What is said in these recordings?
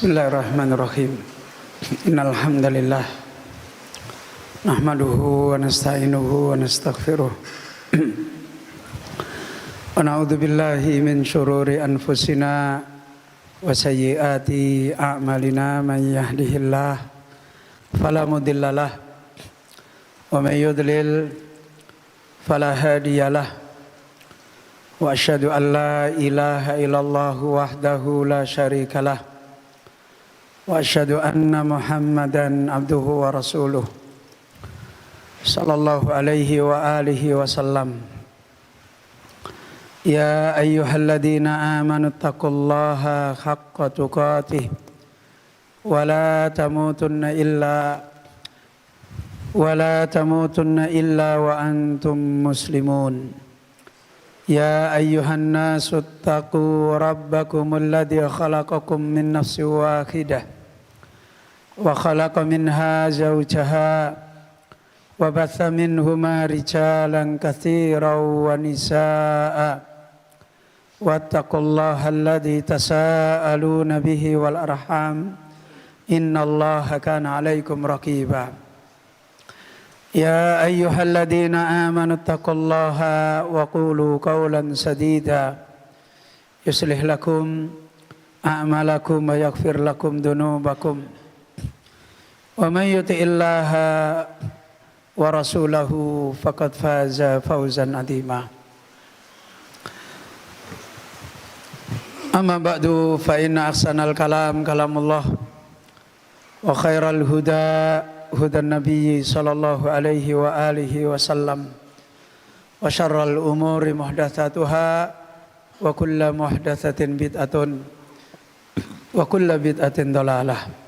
Bismillahirrahmanirrahim. Innal hamdalillah nahmaduhu wa nasta'inuhu wa nastaghfiruh. Wa na'udzu billahi min syururi anfusina wa sayyiati a'malina. Man yahdihillah fala mudhillalah wa may yudlil fala hadiyalah. Wa asyhadu an la ilaha illallah wahdahu la syarikalah. Wa asyhadu anna Muhammadan abduhu wa rasuluh sallallahu alaihi wa alihi wasallam. Ya ayyuhalladzina amanu taqullaha haqqa tuqatih wa la tamutunna illa wa antum muslimun. Ya ayyuhan nasu attaqu rabbakumul ladzi khalaqakum min nafsin wahidah wa khalaqa minha zawjaha wa batha minhuma rijalan katsiran wa nisaa'a wattaqullaha alladzi tasaaluna bihi wal arham innallaha kana 'alaikum raqiba. Ya ayyuhalladzina amanu taqullaha wa qulu qawlan sadida yuslih lakum a'malakum wa yaghfir lakum dhunubakum wa man yuti'illaha wa rasulahu faqad faza fawzan 'azima. Amma ba'du fa inna ahsanal kalam kalamullah wa khairal huda hudan nabiyyi sallallahu alaihi wa alihi wasallam wa syarral umuri muhdatsatuha wa kullu muhdatsatin bid'atun wa kullu bid'atin dhalalah.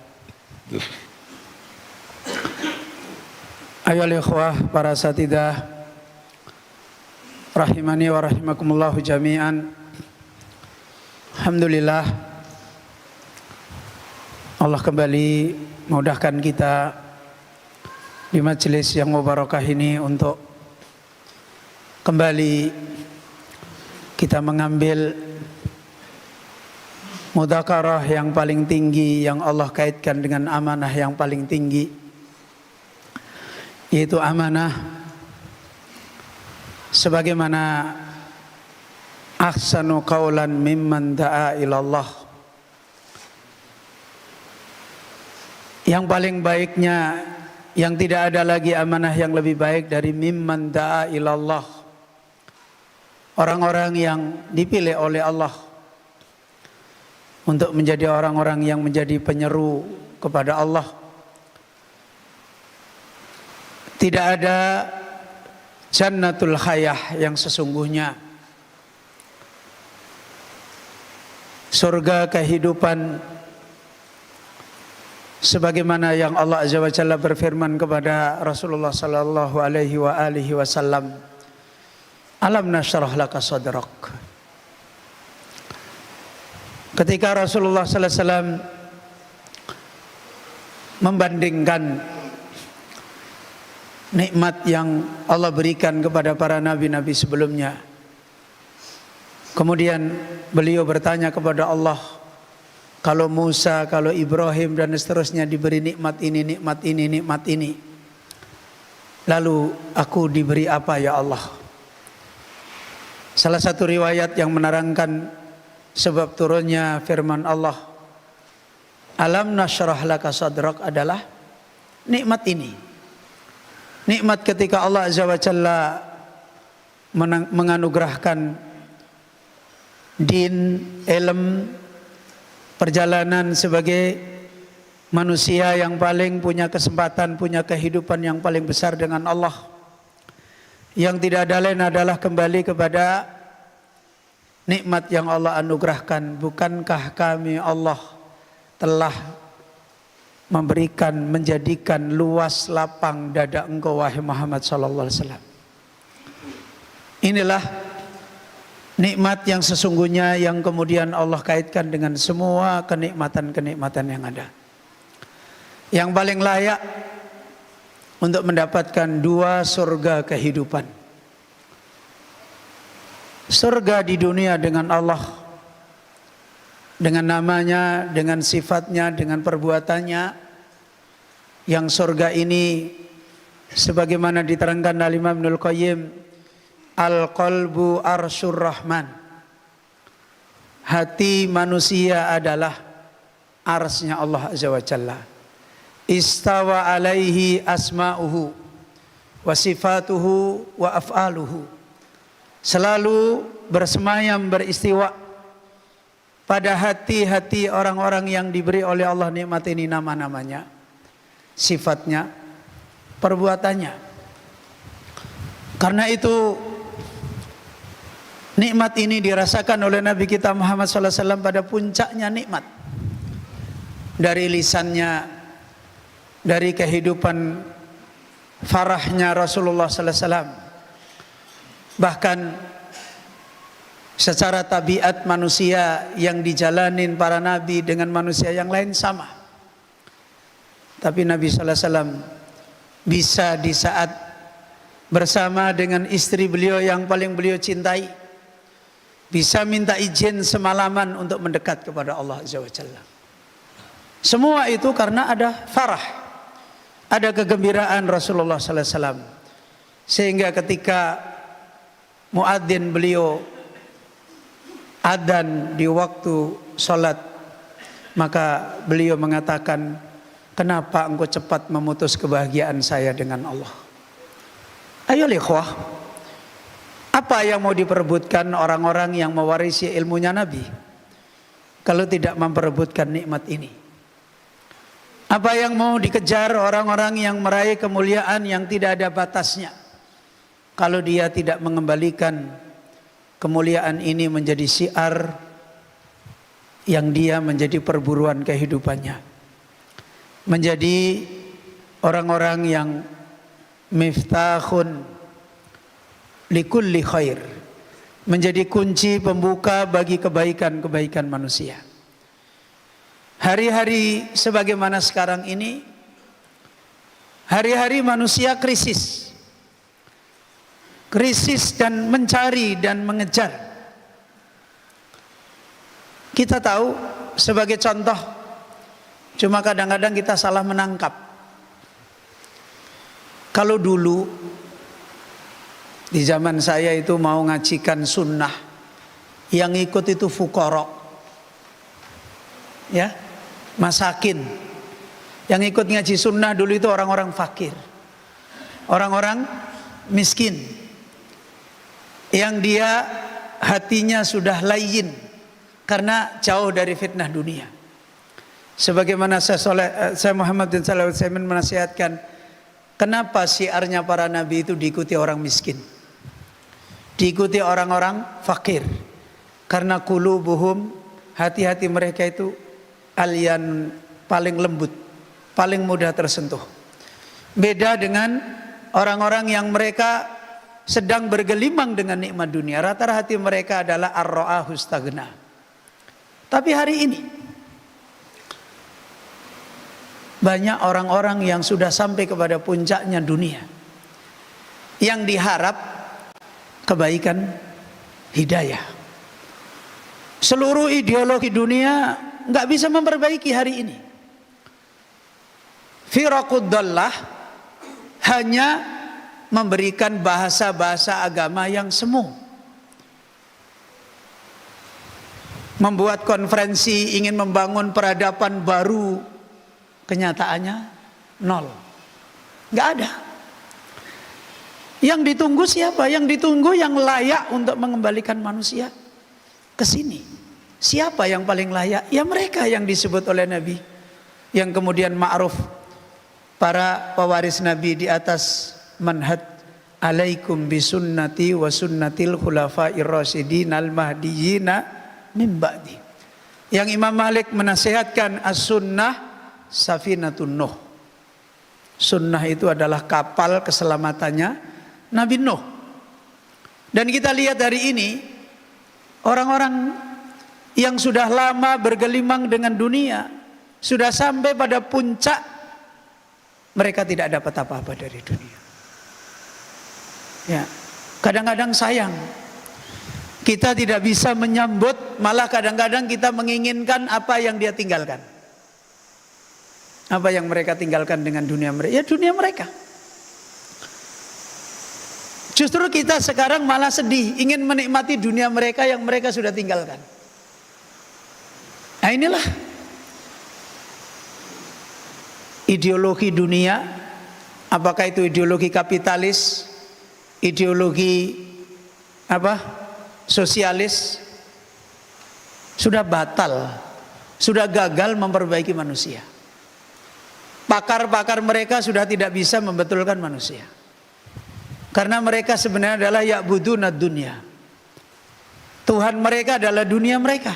Ayolah ikhwah para satidah rahimani wa rahimakumullahu jami'an. Alhamdulillah Allah kembali memudahkan kita di majelis yang mubarakah ini untuk kembali kita mengambil mudzakarah yang paling tinggi yang Allah kaitkan dengan amanah yang paling tinggi, yaitu amanah sebagaimana ahsanu qaulan mimman da'a ilallah. Yang paling baiknya, yang tidak ada lagi amanah yang lebih baik dari mimman da'a ilallah, orang-orang yang dipilih oleh Allah untuk menjadi orang-orang yang menjadi penyeru kepada Allah. Tidak ada jannatul khayah yang sesungguhnya, surga kehidupan, sebagaimana yang Allah Azza wa Jalla berfirman kepada Rasulullah sallallahu alaihi wa alihi wasallam, alam nashrah laka sadrak. Ketika Rasulullah sallallahu alaihi wasallam membandingkan nikmat yang Allah berikan kepada para nabi-nabi sebelumnya, kemudian beliau bertanya kepada Allah, kalau Musa, kalau Ibrahim dan seterusnya diberi nikmat ini, nikmat ini, nikmat ini, lalu aku diberi apa ya Allah? Salah satu riwayat yang menerangkan sebab turunnya firman Allah, alam nashrah laka sadrak, adalah nikmat ini. Nikmat ketika Allah Azza wa Jalla menganugerahkan din, ilm, perjalanan sebagai manusia yang paling punya kesempatan, punya kehidupan yang paling besar dengan Allah, yang tidak ada lain adalah kembali kepada nikmat yang Allah anugerahkan. Bukankah kami Allah telah memberikan, menjadikan luas lapang dada engkau wahai Muhammad sallallahu alaihi wasallam. Inilah nikmat yang sesungguhnya yang kemudian Allah kaitkan dengan semua kenikmatan-kenikmatan yang ada. Yang paling layak untuk mendapatkan dua surga kehidupan. Surga di dunia dengan Allah, dengan namanya, dengan sifatnya, dengan perbuatannya. Yang surga ini sebagaimana diterangkan oleh Imam Ibnul Qayyim, al-qalbu arsyur rahman. Hati manusia adalah arsy-Nya Allah Azza wa Jalla. Istawa alaihi asma'uhu wa sifatuhu wa af'aluhu. Selalu bersemayam, beristiwa pada hati-hati orang-orang yang diberi oleh Allah nikmat ini, nama-namanya, sifatnya, perbuatannya. Karena itu nikmat ini dirasakan oleh Nabi kita Muhammad SAW pada puncaknya nikmat. Dari lisannya, dari kehidupan farahnya Rasulullah SAW. Bahkan secara tabiat manusia yang dijalanin para nabi dengan manusia yang lain sama. Tapi Nabi SAW bisa di saat bersama dengan istri beliau yang paling beliau cintai, bisa minta izin semalaman untuk mendekat kepada Allah Azza wa Jalla. Semua itu karena ada farah, ada kegembiraan Rasulullah SAW. Sehingga ketika muadzin beliau adzan di waktu sholat, maka beliau mengatakan, kenapa engkau cepat memutus kebahagiaan saya dengan Allah? Ayo ikhwah, apa yang mau diperebutkan orang-orang yang mewarisi ilmunya Nabi kalau tidak memperebutkan nikmat ini? Apa yang mau dikejar orang-orang yang meraih kemuliaan yang tidak ada batasnya kalau dia tidak mengembalikan kemuliaan ini menjadi syiar yang dia menjadi perburuan kehidupannya, menjadi orang-orang yang miftahun likulli khair, menjadi kunci pembuka bagi kebaikan-kebaikan manusia. Hari-hari sebagaimana sekarang ini, hari-hari manusia krisis dan mencari dan mengejar. Kita tahu sebagai contoh, cuma kadang-kadang kita salah menangkap. Kalau dulu di zaman saya itu mau ngajikan sunnah, yang ikut itu fuqara, ya, masakin. Yang ikut ngaji sunnah dulu itu orang-orang fakir, orang-orang miskin, yang dia hatinya sudah layin karena jauh dari fitnah dunia. Sebagaimana saya Muhammad bin Shalih Al-Utsaimin menasihatkan, kenapa syiarnya para nabi itu diikuti orang miskin, diikuti orang-orang fakir? Karena qulubuhum, hati-hati mereka itu alyan, paling lembut, paling mudah tersentuh. Beda dengan orang-orang yang mereka sedang bergelimang dengan nikmat dunia, rata-rata hati mereka adalah ar-ra'ahu staghna. Tapi hari ini banyak orang-orang yang sudah sampai kepada puncaknya dunia, yang diharap kebaikan, hidayah. Seluruh ideologi dunia nggak bisa memperbaiki hari ini. Firaqud dallah hanya memberikan bahasa-bahasa agama yang semu, membuat konferensi ingin membangun peradaban baru, kenyataannya nol, nggak ada. Yang ditunggu siapa? Yang ditunggu yang layak untuk mengembalikan manusia ke sini. Siapa yang paling layak? Ya mereka yang disebut oleh Nabi, yang kemudian ma'ruf, para pewaris Nabi di atas manhaj alaikum bisunnati wa sunnatil khulafa'ir rasyidin al mahdiyina min ba'di. Yang Imam Malik menasihatkan as-sunnah safinatun Nuh. Sunnah itu adalah kapal keselamatannya Nabi Nuh. Dan kita lihat hari ini orang-orang yang sudah lama bergelimang dengan dunia, sudah sampai pada puncak, mereka tidak dapat apa-apa dari dunia. Ya, kadang-kadang sayang Kita tidak bisa menyambut, malah kadang-kadang kita menginginkan apa yang dia tinggalkan. Apa yang mereka tinggalkan dengan dunia mereka? Ya dunia mereka. Justru kita sekarang malah sedih, ingin menikmati dunia mereka yang mereka sudah tinggalkan. Nah inilah ideologi dunia, apakah itu ideologi kapitalis, ideologi sosialis, sudah batal, sudah gagal memperbaiki manusia. Pakar-pakar mereka sudah tidak bisa membetulkan manusia. Karena mereka sebenarnya adalah ya'budunad dunya. Tuhan mereka adalah dunia mereka.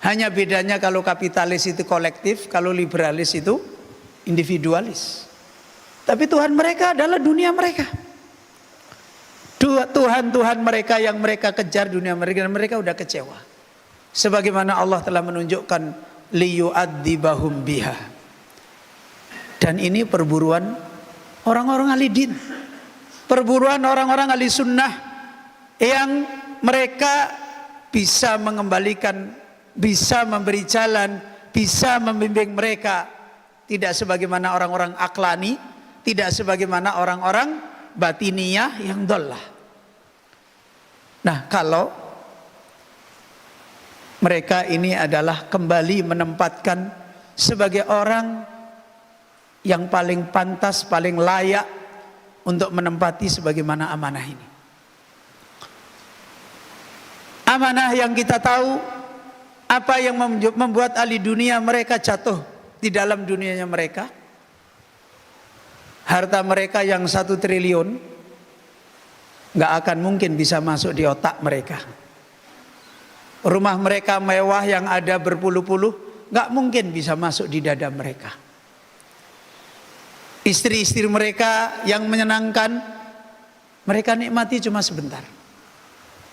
Hanya bedanya kalau kapitalis itu kolektif, kalau liberalis itu individualis. Tapi Tuhan mereka adalah dunia mereka. Tuhan-Tuhan mereka yang mereka kejar dunia mereka, dan mereka sudah kecewa. Sebagaimana Allah telah menunjukkan liyu'adzibahum biha. Dan ini perburuan orang-orang ahli din, perburuan orang-orang ahli sunnah yang mereka bisa mengembalikan, bisa memberi jalan, bisa membimbing mereka. Tidak sebagaimana orang-orang aklani, tidak sebagaimana orang-orang batiniyah yang dollah. Nah kalau mereka ini adalah kembali menempatkan sebagai orang yang paling pantas, paling layak untuk menempati sebagaimana amanah ini. Amanah yang kita tahu apa yang membuat ahli dunia mereka jatuh di dalam dunianya mereka. Harta mereka yang 1 triliun nggak akan mungkin bisa masuk di otak mereka. Rumah mereka mewah yang ada berpuluh-puluh nggak mungkin bisa masuk di dada mereka. Istri-istri mereka yang menyenangkan mereka nikmati cuma sebentar.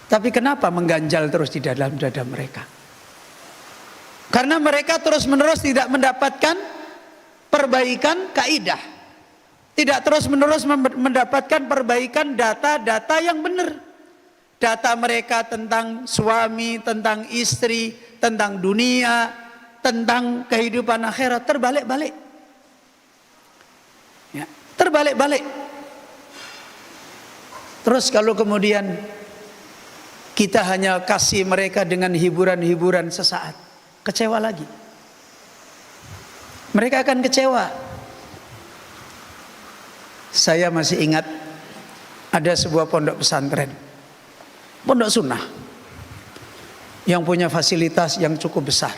Tapi kenapa mengganjal terus di dalam dada mereka? Karena mereka terus-menerus tidak mendapatkan perbaikan kaidah, tidak terus-menerus mendapatkan perbaikan data-data yang benar. Data mereka tentang suami, tentang istri, tentang dunia, tentang kehidupan akhirat terbalik-balik. Ya, terbalik-balik. Terus kalau kemudian kita hanya kasih mereka dengan hiburan-hiburan sesaat, kecewa lagi. Mereka akan kecewa. Saya masih ingat ada sebuah pondok pesantren, pondok sunnah, yang punya fasilitas yang cukup besar.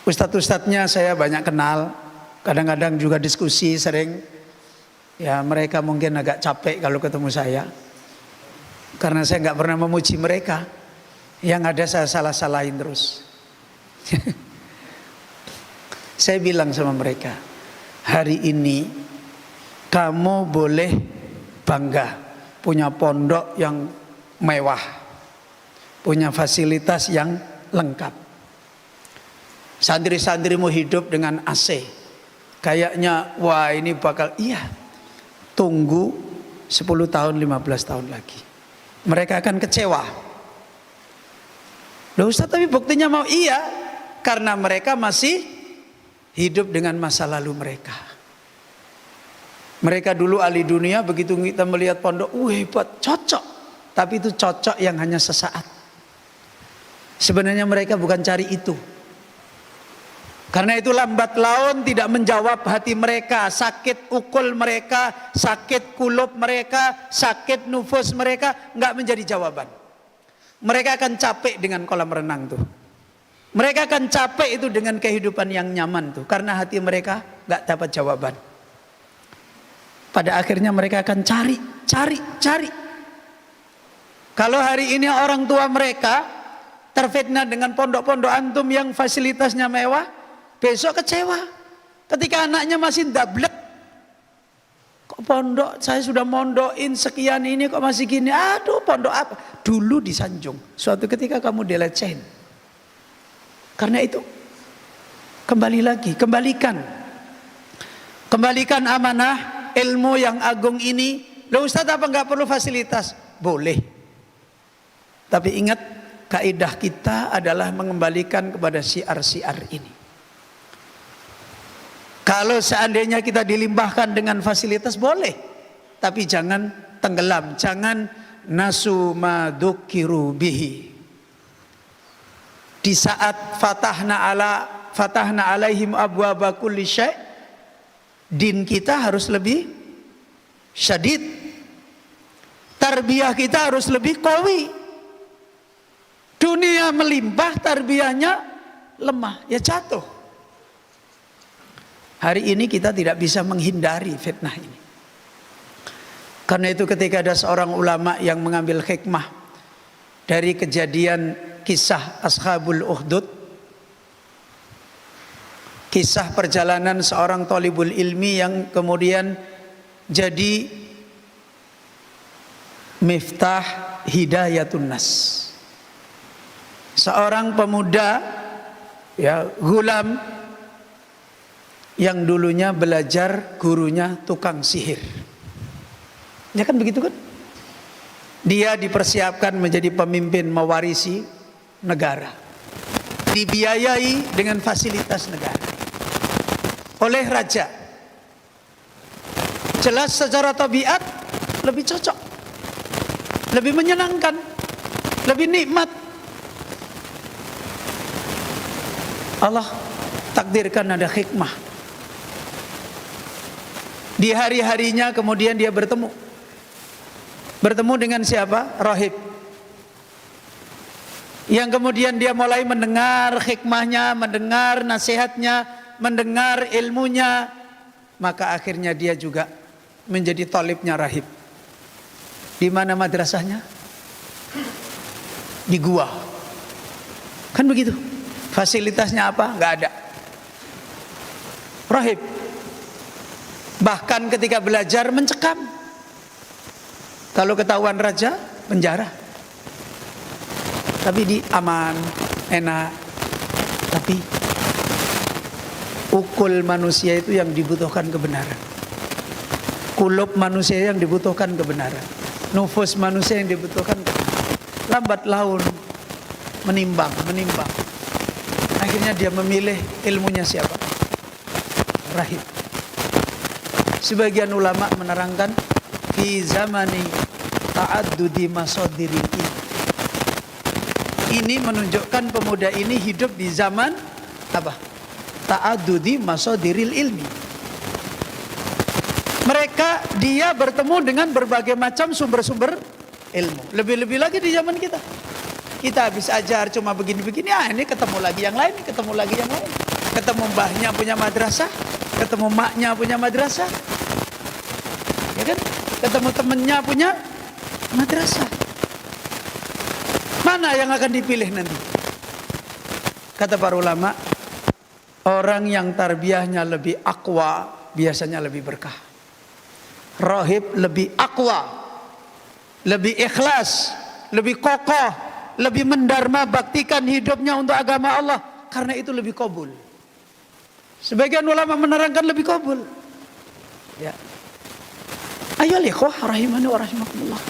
Ustadz-ustadznya saya banyak kenal, kadang-kadang juga diskusi sering. Ya mereka mungkin agak capek kalau ketemu saya, karena saya nggak pernah memuji mereka. Yang ada saya salah-salahin terus. Saya bilang sama mereka, hari ini kamu boleh bangga punya pondok yang mewah, punya fasilitas yang lengkap. Santri-santrimu hidup dengan AC. Kayaknya wah ini bakal, iya. Tunggu 10 tahun, 15 tahun lagi. Mereka akan kecewa. Loh Ustaz, tapi buktinya mau iya, karena mereka masih hidup dengan masa lalu mereka. Mereka dulu ahli dunia, begitu kita melihat pondok, hebat, cocok. Tapi itu cocok yang hanya sesaat. Sebenarnya mereka bukan cari itu. Karena itu lambat laun tidak menjawab hati mereka, sakit ukul mereka, sakit kulub mereka, sakit nufus mereka, nggak menjadi jawaban. Mereka akan capek dengan kolam renang tuh. Mereka akan capek itu dengan kehidupan yang nyaman tuh, karena hati mereka nggak dapat jawaban. Pada akhirnya mereka akan cari. Kalau hari ini orang tua mereka terfitnah dengan pondok-pondok antum yang fasilitasnya mewah, besok kecewa ketika anaknya masih ndablek. Kok pondok saya sudah mondokin sekian ini kok masih gini? Aduh, pondok apa? Dulu disanjung, suatu ketika kamu dilecehin. Karena itu kembali lagi, kembalikan amanah ilmu yang agung ini. Loh Ustaz, apa nggak perlu fasilitas? Boleh, Tapi ingat, kaidah kita adalah mengembalikan kepada syiar-syiar ini. Kalau seandainya kita dilimpahkan dengan fasilitas boleh, tapi jangan tenggelam, jangan nasu ma dzukiru bihi. Di saat fatahna alaihim abwaba kulli syai', din kita harus lebih syadid. Tarbiyah kita harus lebih qawi. Dunia melimpah, tarbiyahnya lemah, ya jatuh. Hari ini kita tidak bisa menghindari fitnah ini. Karena itu ketika ada seorang ulama yang mengambil hikmah dari kejadian kisah Ashabul Ukhdud, kisah perjalanan seorang thalibul ilmi yang kemudian jadi miftah hidayatun nas. Seorang pemuda, ya, gulam, yang dulunya belajar gurunya tukang sihir. Ya kan begitu kan? Dia dipersiapkan menjadi pemimpin mewarisi negara, dibiayai dengan fasilitas negara oleh raja. Jelas secara tabiat lebih cocok, lebih menyenangkan, lebih nikmat. Allah takdirkan ada hikmah. Di hari-harinya kemudian dia bertemu dengan siapa? Rahib. Yang kemudian dia mulai mendengar hikmahnya, mendengar nasihatnya, mendengar ilmunya. Maka akhirnya dia juga menjadi talibnya rahib. Di mana madrasahnya? Di gua. Kan begitu. Fasilitasnya apa? Nggak ada. Rahib. Bahkan ketika belajar mencekam. Kalau ketahuan raja, penjara. Tapi di aman, enak. Tapi ukul manusia itu yang dibutuhkan kebenaran. Kulub manusia yang dibutuhkan kebenaran. Nufus manusia yang dibutuhkan kebenaran. Lambat laun menimbang. Akhirnya dia memilih ilmunya siapa? Rahib. Sebagian ulama menerangkan fi zamani ta'addudi masadiril ilmi. Ini menunjukkan pemuda ini hidup di zaman apa? Ta'addudi masadiril ilmi. Dia bertemu dengan berbagai macam sumber-sumber ilmu. Lebih-lebih lagi di zaman kita. Kita habis ajar cuma begini-begini, ini ketemu lagi yang lain, ketemu mbahnya punya madrasah, ketemu maknya punya madrasah. Ya kan? Ketemu temennya punya madrasah. Mana yang akan dipilih nanti? Kata para ulama, orang yang tarbiyahnya lebih aqwa biasanya lebih berkah. Rahib lebih aqwa, lebih ikhlas, lebih kokoh, lebih mendharma baktikan hidupnya untuk agama Allah, karena itu lebih qabul. Sebagian ulama menerangkan lebih qabul. Ya. Ayo ikhwah rahimani wa rahimakumullah.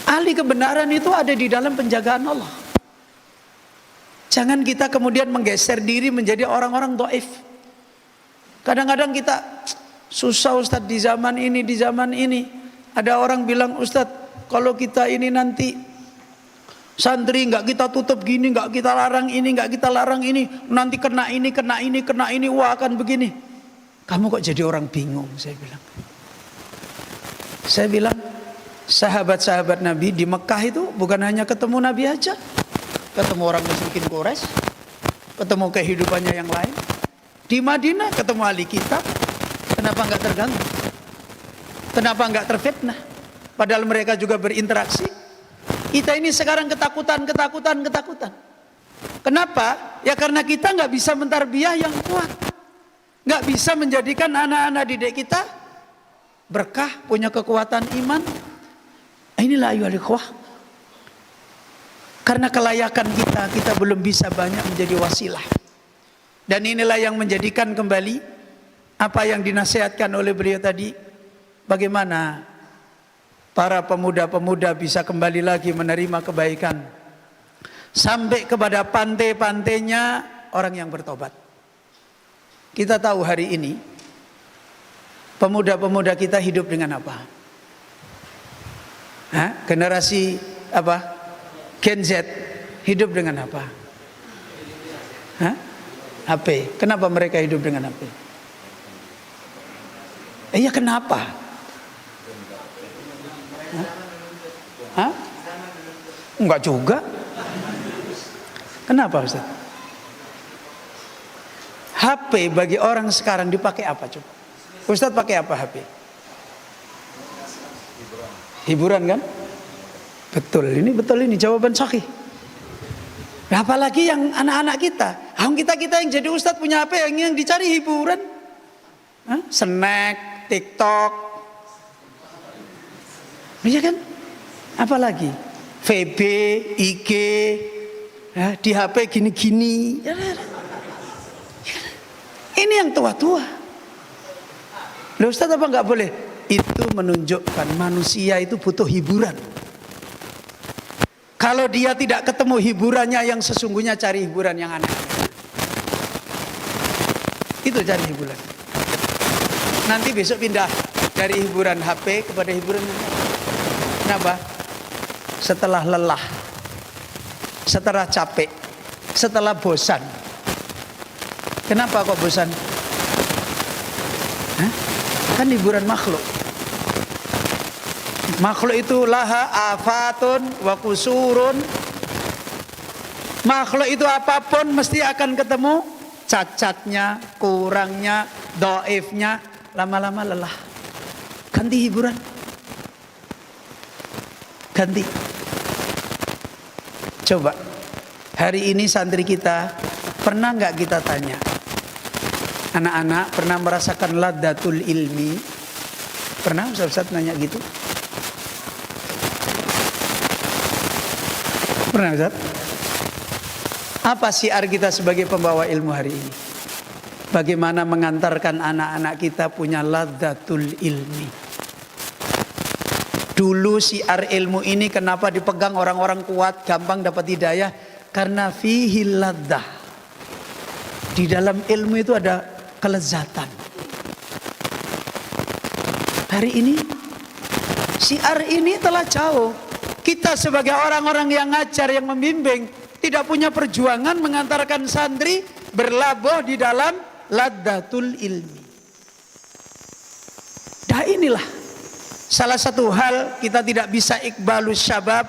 Ahli kebenaran itu ada di dalam penjagaan Allah. Jangan kita kemudian menggeser diri menjadi orang-orang dhaif. Kadang-kadang kita susah Ustadz di zaman ini. Ada orang bilang, Ustadz kalau kita ini nanti santri nggak kita tutup gini, nggak kita larang ini, nanti kena ini, wah akan begini. Kamu kok jadi orang bingung? Saya bilang, sahabat-sahabat Nabi di Mekah itu bukan hanya ketemu Nabi aja, ketemu orang musyrikin Quraisy, ketemu kehidupannya yang lain. Di Madinah ketemu ahli kitab. Kenapa nggak terganggu? Kenapa nggak terfitnah? Padahal mereka juga berinteraksi. Kita ini sekarang ketakutan. Kenapa? Ya karena kita nggak bisa mentarbiyah yang kuat, nggak bisa menjadikan anak-anak didik kita berkah, punya kekuatan iman. Inilah ayyuhal ikhwah. Karena kelayakan kita belum bisa banyak menjadi wasilah. Dan inilah yang menjadikan kembali apa yang dinasihatkan oleh beliau tadi. Bagaimana para pemuda-pemuda bisa kembali lagi menerima kebaikan. Sampai kepada pantai-pantainya orang yang bertobat. Kita tahu hari ini pemuda-pemuda kita hidup dengan apa? Generasi apa? Gen Z hidup dengan apa? HP. Kenapa mereka hidup dengan HP? Iya kenapa? Enggak juga. Kenapa Ustaz? HP bagi orang sekarang dipakai apa coba? Ustaz pakai apa HP? Hiburan kan? Betul ini jawaban sahih. Apalagi yang anak-anak kita. Kita yang jadi Ustaz punya HP yang dicari hiburan. Snack, TikTok. Iya kan? Apalagi? VB, IG, di HP gini-gini. Ini yang tua-tua. Loh Ustaz apa nggak boleh? Itu menunjukkan manusia itu butuh hiburan. Kalau dia tidak ketemu hiburannya yang sesungguhnya, cari hiburan yang aneh. Itu cari hiburan. Nanti besok pindah dari hiburan HP kepada hiburan yang lain. Kenapa? Setelah lelah, setelah capek, setelah bosan. Kenapa kok bosan? Kan hiburan makhluk. Makhluk itu laha afatun wa kusurun. Makhluk itu apapun mesti akan ketemu cacatnya, kurangnya, dhaifnya. Lama-lama lelah. Ganti hiburan. Ganti. Coba hari ini santri kita, pernah nggak kita tanya, anak-anak pernah merasakan ladzatul ilmi? Pernah Ustaz nanya gitu? Pernah Ustaz? Apa syiar kita sebagai pembawa ilmu hari ini? Bagaimana mengantarkan anak-anak kita punya ladzatul ilmi? Dulu syiar ilmu ini kenapa dipegang orang-orang kuat, gampang dapat hidayah? Karena fihi ladzah. Di dalam ilmu itu ada kelezatan. Hari ini syiar ini telah jauh. Kita sebagai orang-orang yang ngajar, yang membimbing, tidak punya perjuangan mengantarkan santri berlabuh di dalam ladzatul ilmi. Nah inilah salah satu hal kita tidak bisa iqbalus syabab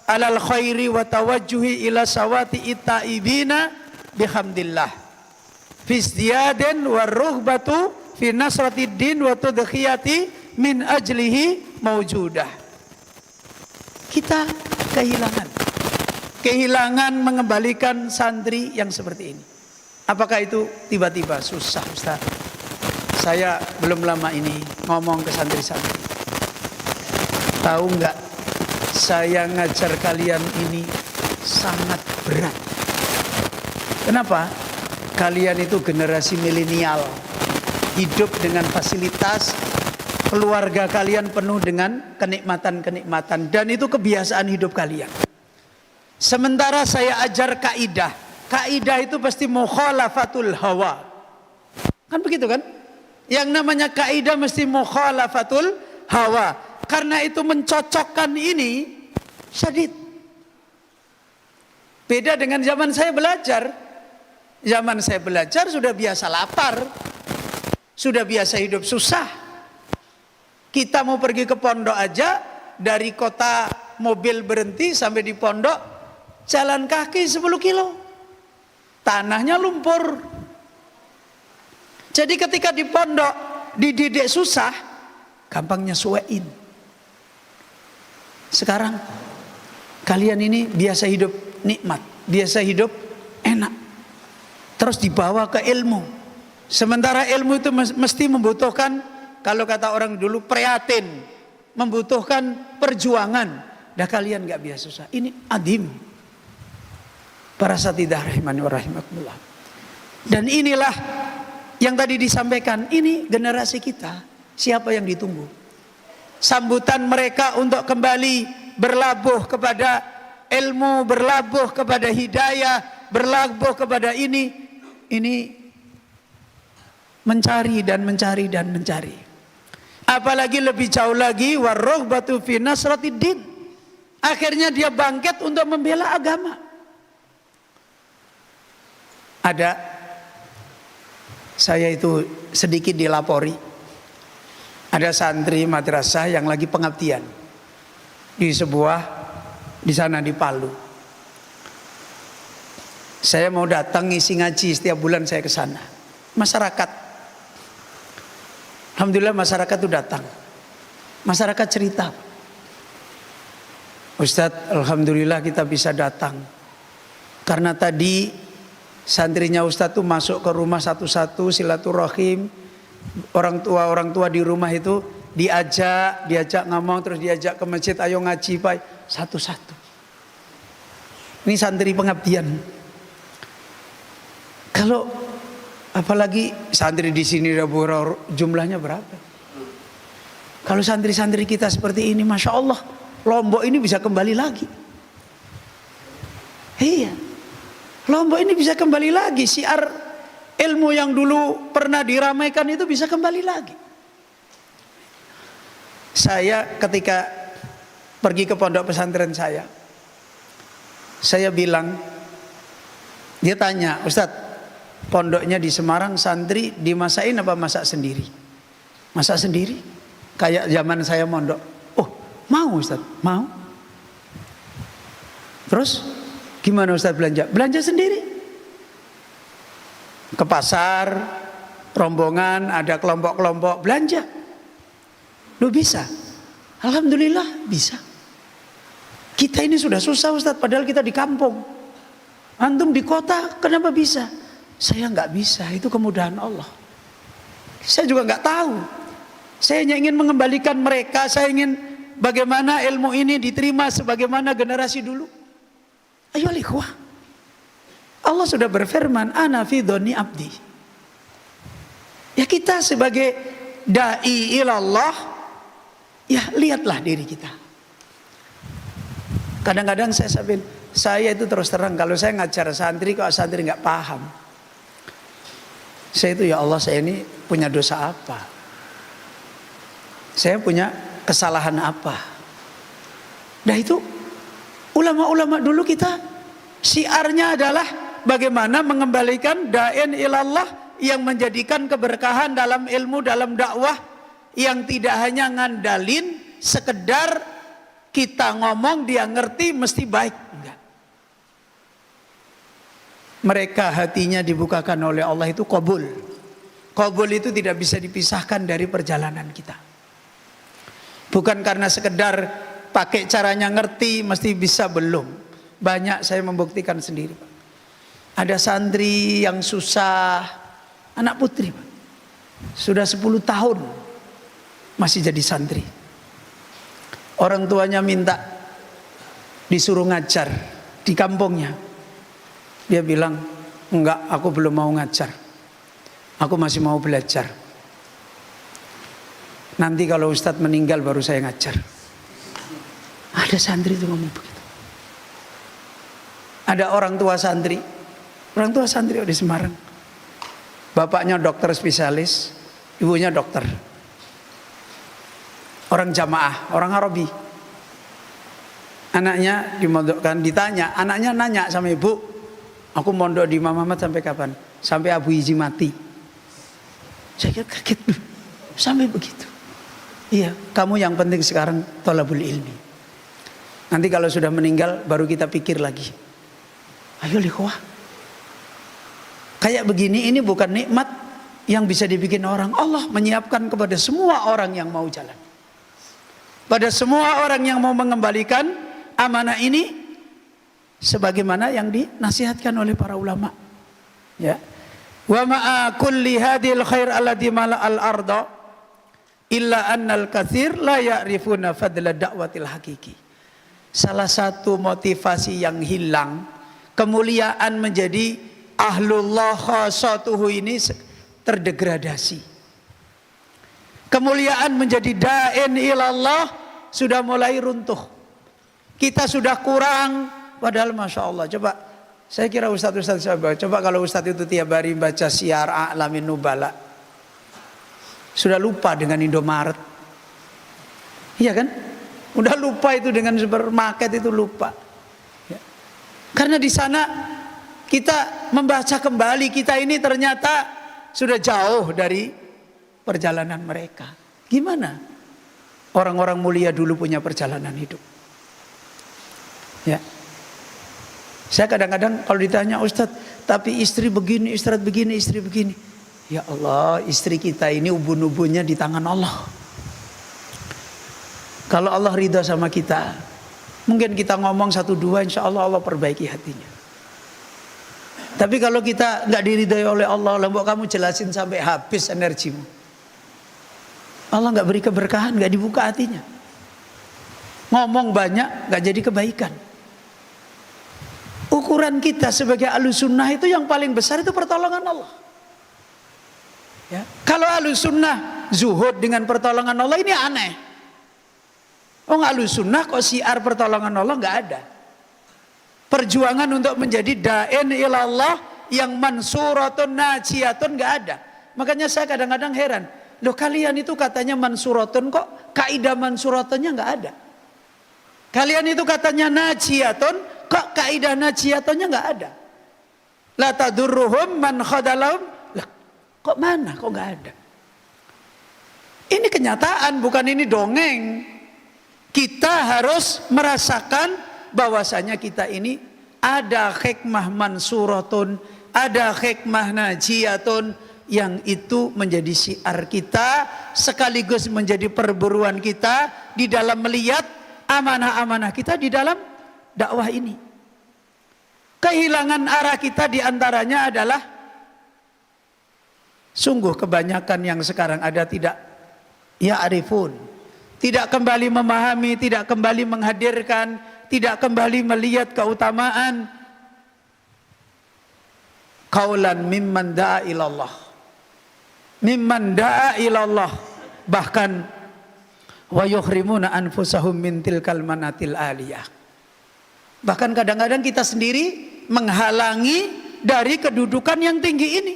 alal khairi wa tawajjuhi ila sawati ittaibina bihamdillah fisdiyaden wa rughbatu fi nasratid din wa tudkhiyati min ajlihi mawjudah. Kita kehilangan mengembalikan santri yang seperti ini. Apakah itu tiba-tiba? Susah Ustaz. Saya belum lama ini ngomong ke santri-santri. Tahu nggak, saya ngajar kalian ini sangat berat. Kenapa? Kalian itu generasi milenial, hidup dengan fasilitas, keluarga kalian penuh dengan kenikmatan-kenikmatan, dan itu kebiasaan hidup kalian. Sementara saya ajar kaidah. Kaidah itu pasti mukhalafatul hawa. Kan begitu kan? Yang namanya kaidah mesti mukhalafatul hawa. Karena itu mencocokkan ini syadid. Beda dengan zaman saya belajar. Zaman saya belajar sudah biasa lapar, sudah biasa hidup susah. Kita mau pergi ke pondok aja, dari kota mobil berhenti sampai di pondok jalan kaki 10 kilo. Tanahnya lumpur. Jadi ketika di pondok dididik susah, gampang nyesuaiin. Sekarang kalian ini biasa hidup nikmat, biasa hidup enak, terus dibawa ke ilmu. Sementara ilmu itu mesti membutuhkan, kalau kata orang dulu, prihatin, membutuhkan perjuangan. Dah kalian gak biasa susah. Ini adim. Para satidah rahimani wa rahimakumullah. Dan inilah yang tadi disampaikan, ini generasi kita. Siapa yang ditunggu? sambutan mereka untuk kembali berlabuh kepada ilmu, berlabuh kepada hidayah, berlabuh kepada ini mencari dan mencari dan mencari. Apalagi lebih jauh lagi, warraghbatu fi nasratiddin. Akhirnya dia bangkit untuk membela agama. Ada, saya itu sedikit dilapori, ada santri madrasah yang lagi pengabdian di sana di Palu. Saya mau datang ngisi ngaji, setiap bulan saya ke sana. Masyarakat, alhamdulillah masyarakat itu datang. Masyarakat cerita, Ustadz, alhamdulillah kita bisa datang karena tadi santrinya Ustadz tuh masuk ke rumah satu-satu silaturahim. Orang tua di rumah itu diajak ngomong, terus diajak ke masjid, ayo ngaji Pak, satu-satu. Ini santri pengabdian. Kalau apalagi santri di sini jumlahnya berapa? Kalau santri-santri kita seperti ini, masya Allah, Lombok ini bisa kembali lagi. Iya, Lombok ini bisa kembali lagi. Syiar ilmu yang dulu pernah diramaikan itu bisa kembali lagi. Saya ketika pergi ke pondok pesantren saya bilang, dia tanya, Ustadz, pondoknya di Semarang santri dimasain apa masak sendiri? Masak sendiri, kayak zaman saya mondok. Oh, mau Ustadz, mau. Terus gimana Ustadz belanja? Belanja sendiri. Ke pasar, rombongan, ada kelompok-kelompok belanja. Lu bisa? Alhamdulillah bisa. Kita ini sudah susah Ustadz, padahal kita di kampung. Antum di kota, kenapa bisa? Saya nggak bisa, itu kemudahan Allah. Saya juga nggak tahu. Saya hanya ingin mengembalikan mereka. Saya ingin bagaimana ilmu ini diterima sebagaimana generasi dulu. Ayo ikhwah, Allah sudah berfirman, ana fi dhonni abdi. Ya kita sebagai da'i ilallah, ya lihatlah diri kita. Kadang-kadang saya itu terus terang, kalau saya ngajar santri, kalau santri nggak paham, saya itu, ya Allah, saya ini punya dosa apa? Saya punya kesalahan apa? Nah itu ulama-ulama dulu kita syiarnya adalah bagaimana mengembalikan da'in ilallah yang menjadikan keberkahan dalam ilmu, dalam dakwah, yang tidak hanya ngandalin sekedar kita ngomong dia ngerti mesti baik. Enggak. Mereka hatinya dibukakan oleh Allah itu qabul. Qabul itu tidak bisa dipisahkan dari perjalanan kita. Bukan karena sekedar pakai caranya ngerti mesti bisa, belum. Banyak saya membuktikan sendiri, Pak. Ada santri yang susah, anak putri, Pak. Sudah 10 tahun masih jadi santri. Orang tuanya minta disuruh ngajar di kampungnya. Dia bilang, enggak, aku belum mau ngajar. Aku masih mau belajar. Nanti kalau Ustadz meninggal baru saya ngajar. Ada santri itu ngomong begitu. Ada orang tua santri di Semarang. Bapaknya dokter spesialis, ibunya dokter. Orang jamaah, orang Arabi. Anaknya dimondokkan, ditanya, anaknya nanya sama ibu, aku mondok di Imam Ahmad sampai kapan? Sampai Abu Izi mati. Saya kaget, sampai begitu. Iya, kamu yang penting sekarang thalabul ilmi. Nanti kalau sudah meninggal baru kita pikir lagi. Ayo ikhwah. Kayak begini, ini bukan nikmat yang bisa dibikin orang. Allah menyiapkan kepada semua orang yang mau jalan. Pada semua orang yang mau mengembalikan amanah ini sebagaimana yang dinasihatkan oleh para ulama. Ya. Wa ma'a kulli hadhil khair alladhi mala'al arda illa annal katsir la ya'rifuna fadla da'watil hakiki. Salah satu motivasi yang hilang, kemuliaan menjadi ahlullah khassatuhu ini terdegradasi. Kemuliaan menjadi da'in ilallah sudah mulai runtuh. Kita sudah kurang, padahal Masya Allah. Coba, saya kira Ustadz coba kalau Ustadz itu tiap hari baca Syiar A'lamin Nubala, sudah lupa dengan Indomaret. Iya kan? Udah lupa itu dengan supermarket, itu lupa. Ya. Karena di sana kita membaca kembali, kita ini ternyata sudah jauh dari perjalanan mereka. Gimana orang-orang mulia dulu punya perjalanan hidup? Ya. Saya kadang-kadang kalau ditanya, Ustadz, tapi istri begini, istri begini, istri begini. Ya Allah, istri kita ini ubun-ubunnya di tangan Allah. Kalau Allah ridha sama kita, mungkin kita ngomong 1-2, insya Allah Allah perbaiki hatinya. Tapi kalau kita nggak diridhai oleh Allah, lembok kamu jelasin sampai habis energimu, Allah nggak beri keberkahan, nggak dibuka hatinya. Ngomong banyak, nggak jadi kebaikan. Ukuran kita sebagai Ahlussunnah itu yang paling besar itu pertolongan Allah. Ya. Kalau Ahlussunnah zuhud dengan pertolongan Allah, ini aneh. Ahlussunnah kok syiar pertolongan Allah nggak ada. Perjuangan untuk menjadi da'in ilallah yang mansuratun najiyatun nggak ada. Makanya saya kadang-kadang heran. Loh, kalian itu katanya mansuratun, kok kaidah mansuratunnya nggak ada? Kalian itu katanya najiyatun, kok kaidah najiyatunnya nggak ada? La tadurruhum man khadalahum. Lah, kok mana? Kok nggak ada? Ini kenyataan, bukan ini dongeng. Kita harus merasakan bahwasanya kita ini ada hikmah mansuratun, ada hikmah najiyatun, yang itu menjadi syiar kita, sekaligus menjadi perburuan kita di dalam melihat amanah-amanah kita di dalam dakwah ini. Kehilangan arah kita diantaranya adalah, sungguh kebanyakan yang sekarang ada tidak ya'rifun, tidak kembali memahami, tidak kembali menghadirkan, tidak kembali melihat keutamaan qaulan mimman da'a ilallah. Mimman da'a ilallah, bahkan wa yuhrimuna anfusahum min tilkal manatil aliyah. Bahkan kadang-kadang kita sendiri menghalangi dari kedudukan yang tinggi ini.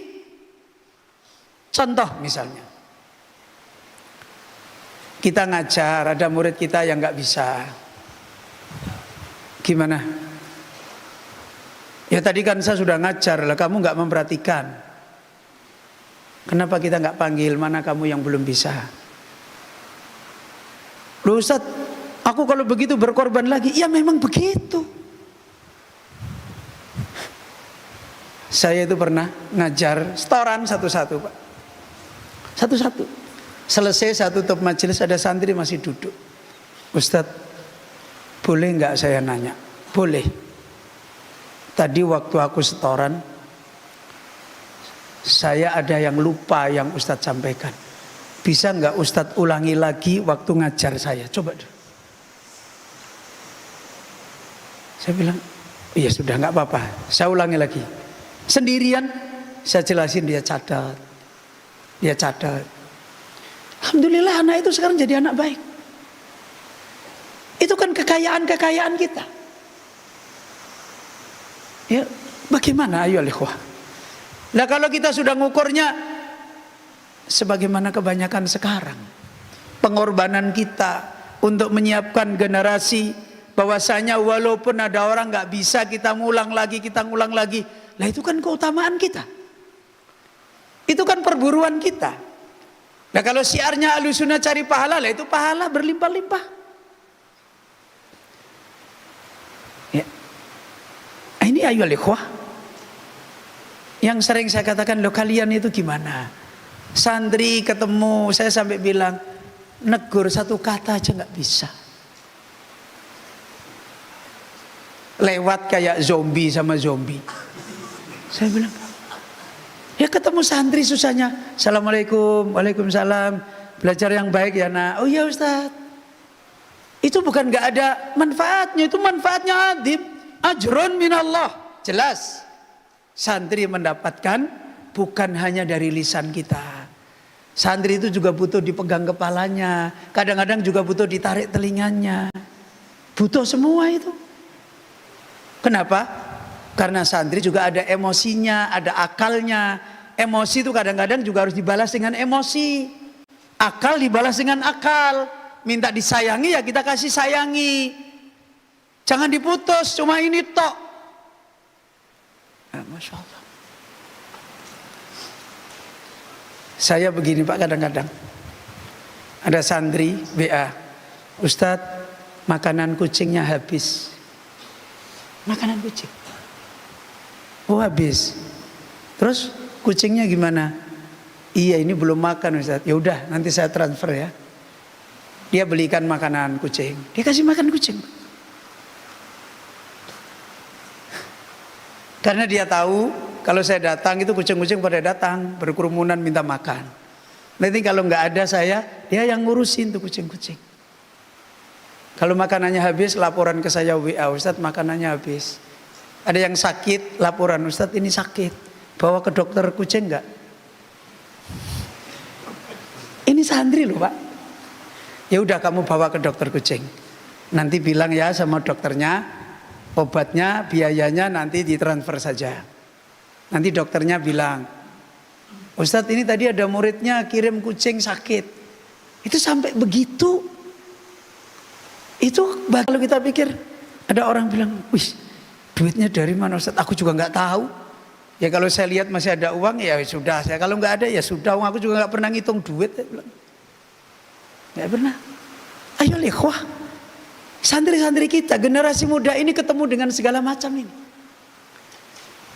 Contoh misalnya, kita ngajar, ada murid kita yang nggak bisa. Gimana? Ya tadi kan saya sudah ngajar, lah kamu nggak memperhatikan. Kenapa kita nggak panggil, mana kamu yang belum bisa? Loh Ustaz, aku kalau begitu berkorban lagi. Ya memang begitu. Saya itu pernah ngajar setoran satu-satu Pak. Satu-satu. Selesai satu top majelis, ada santri masih duduk. Ustaz, boleh nggak saya nanya? Boleh. Tadi waktu aku setoran, saya ada yang lupa yang Ustadz sampaikan. Bisa nggak Ustadz ulangi lagi waktu ngajar saya? Coba dulu. Saya bilang, iya sudah nggak apa-apa. Saya ulangi lagi. Sendirian, saya jelasin, dia catat. Dia catat. Alhamdulillah anak itu sekarang jadi anak baik. Itu kan kekayaan-kekayaan kita. Ya, bagaimana ayo ikhwah? Nah kalau kita sudah ngukurnya sebagaimana kebanyakan sekarang, pengorbanan kita untuk menyiapkan generasi, bahwasanya walaupun ada orang nggak bisa, kita ngulang lagi, lah itu kan keutamaan kita, itu kan perburuan kita. Nah kalau syiarnya Ahlussunnah cari pahala, lah itu pahala berlimpah-limpah. Ya. Ini ayo ikhwah. Yang sering saya katakan, loh kalian itu gimana? Santri ketemu, saya sampai bilang, negur satu kata aja nggak bisa. Lewat kayak zombie sama zombie. Saya bilang, ya ketemu santri susahnya. Assalamualaikum, waalaikumsalam. Belajar yang baik ya nak. Oh iya Ustaz. Itu bukan nggak ada manfaatnya, itu manfaatnya adib. Ajrun minallah. Jelas. Santri mendapatkan bukan hanya dari lisan kita, Santri itu juga butuh dipegang kepalanya, kadang-kadang juga butuh ditarik telinganya. Butuh semua itu. Kenapa? Karena santri juga ada emosinya, ada akalnya. Emosi itu kadang-kadang juga harus dibalas dengan emosi. Akal dibalas dengan akal. Minta disayangi ya kita kasih sayangi. Jangan diputus, cuma ini tok. Masya Allah. Saya begini Pak, kadang-kadang ada santri WA, Ustadz makanan kucingnya habis. Makanan kucing, oh habis. Terus kucingnya gimana? Iya ini belum makan Ustadz. Ya udah nanti saya transfer ya. Dia belikan makanan kucing, dia kasih makan kucing. Karena dia tahu kalau saya datang itu kucing-kucing pada datang berkerumunan minta makan. Nanti kalau nggak ada saya, dia yang ngurusin tuh kucing-kucing. Kalau makanannya habis, laporan ke saya WA, Ustadz makanannya habis. Ada yang sakit, laporan Ustadz ini sakit, bawa ke dokter kucing nggak? Ini santri loh Pak. Ya udah kamu bawa ke dokter kucing. Nanti bilang ya sama dokternya, obatnya, biayanya nanti ditransfer saja. Nanti dokternya bilang, Ustadz ini tadi ada muridnya kirim kucing sakit. Itu sampai begitu. Itu kalau kita pikir, ada orang bilang, wih duitnya dari mana Ustadz? Aku juga nggak tahu. Ya kalau saya lihat masih ada uang ya sudah. Saya kalau nggak ada ya sudah. Aku juga nggak pernah ngitung duit. Nggak pernah. Ayo ikhwah, santri-santri kita, generasi muda ini ketemu dengan segala macam ini.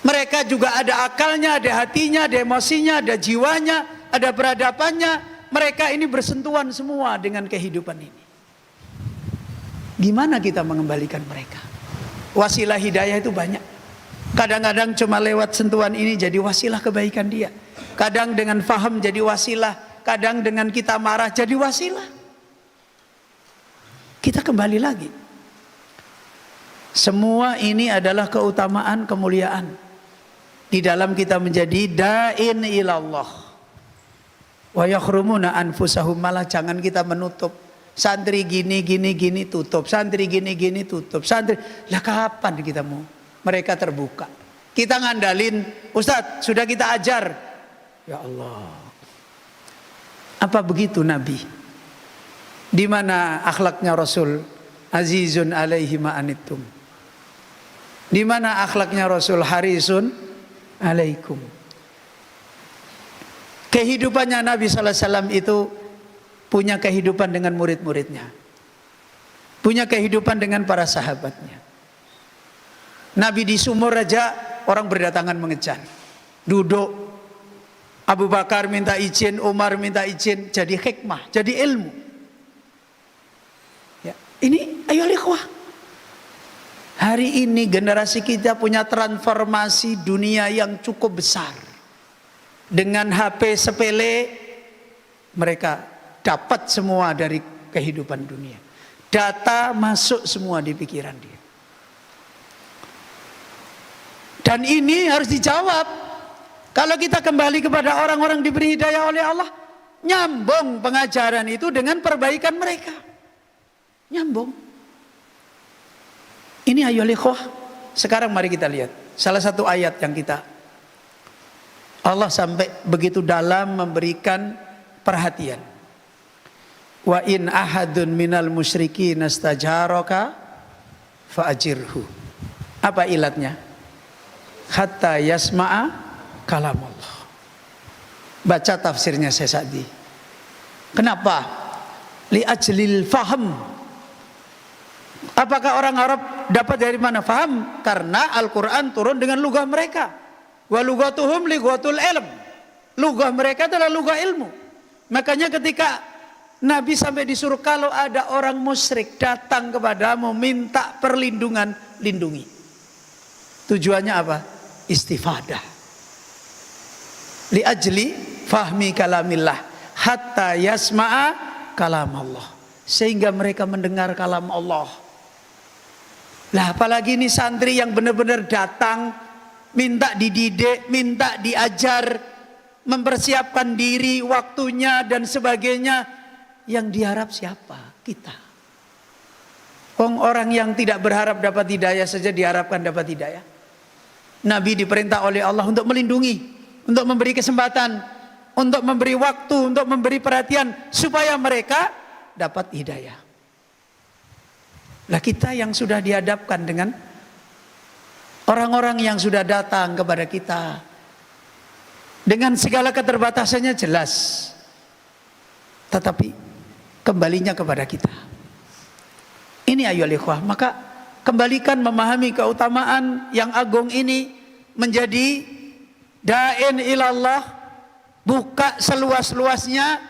Mereka juga ada akalnya, ada hatinya, ada emosinya, ada jiwanya, ada peradabannya. Mereka ini bersentuhan semua dengan kehidupan ini. Gimana kita mengembalikan mereka? Wasilah hidayah itu banyak. Kadang-kadang cuma lewat sentuhan ini jadi wasilah kebaikan dia. Kadang dengan faham jadi wasilah. Kadang dengan kita marah jadi wasilah. Kita kembali lagi. Semua ini adalah keutamaan, kemuliaan. Di dalam kita menjadi da'in ilallah wa yakhrumuna anfusahum, malah jangan kita menutup. Santri gini tutup, santri gini tutup, santri. Lah kapan kita mau mereka terbuka? Kita ngandalin, Ustadz sudah kita ajar. Ya Allah, apa begitu Nabi? Di mana akhlaknya Rasul? Azizun alaihi ma'anittum. Di mana akhlaknya Rasul? Harisun alaikum. Kehidupannya Nabi sallallahu alaihi wasallam itu punya kehidupan dengan murid-muridnya, punya kehidupan dengan para sahabatnya. Nabi di sumur aja orang berdatangan mengejar, duduk. Abu Bakar minta izin, Umar minta izin, jadi hikmah, jadi ilmu. Ya, ini ayo ikhwah. Hari ini generasi kita punya transformasi dunia yang cukup besar. Dengan HP sepele mereka dapat semua dari kehidupan dunia. Data masuk semua di pikiran dia. Dan ini harus dijawab. Kalau kita kembali kepada orang-orang diberi hidayah oleh Allah, nyambung pengajaran itu dengan perbaikan mereka. Nyambung. Ini ayo ikhwah. Sekarang mari kita lihat salah satu ayat yang kita, Allah sampai begitu dalam memberikan perhatian. Wa in ahadun minal musyrikin astajaraka fa'ajirhu. Apa ilatnya? Hatta yasma'a kalamullah. Baca tafsirnya saya Sa'di. Kenapa? Li ajlil faham. Apakah orang Arab dapat dari mana faham? Karena Al-Quran turun dengan lugah mereka. Wa lugatuhum lighatul ilm. Lugah mereka adalah lugah ilmu. Makanya ketika Nabi sampai disuruh, kalau ada orang musyrik datang kepadamu minta perlindungan, lindungi. Tujuannya apa? Istifadah. Li ajli fahmi kalamillah hatta yasma'a kalam Allah. Sehingga mereka mendengar kalam Allah. Lah apalagi ini santri yang benar-benar datang minta dididik, minta diajar. mempersiapkan diri, waktunya dan sebagainya. Yang diharap siapa? Kita. Orang yang tidak berharap dapat hidayah saja diharapkan dapat hidayah. Nabi diperintah oleh Allah untuk melindungi, untuk memberi kesempatan, untuk memberi waktu, untuk memberi perhatian supaya mereka dapat hidayah. Nah, kita yang sudah dihadapkan dengan orang-orang yang sudah datang kepada kita dengan segala keterbatasannya jelas, tetapi kembalinya kepada kita. Ini ayolah ikhwah, maka kembalikan memahami keutamaan yang agung ini menjadi da'in ilallah, buka seluas-luasnya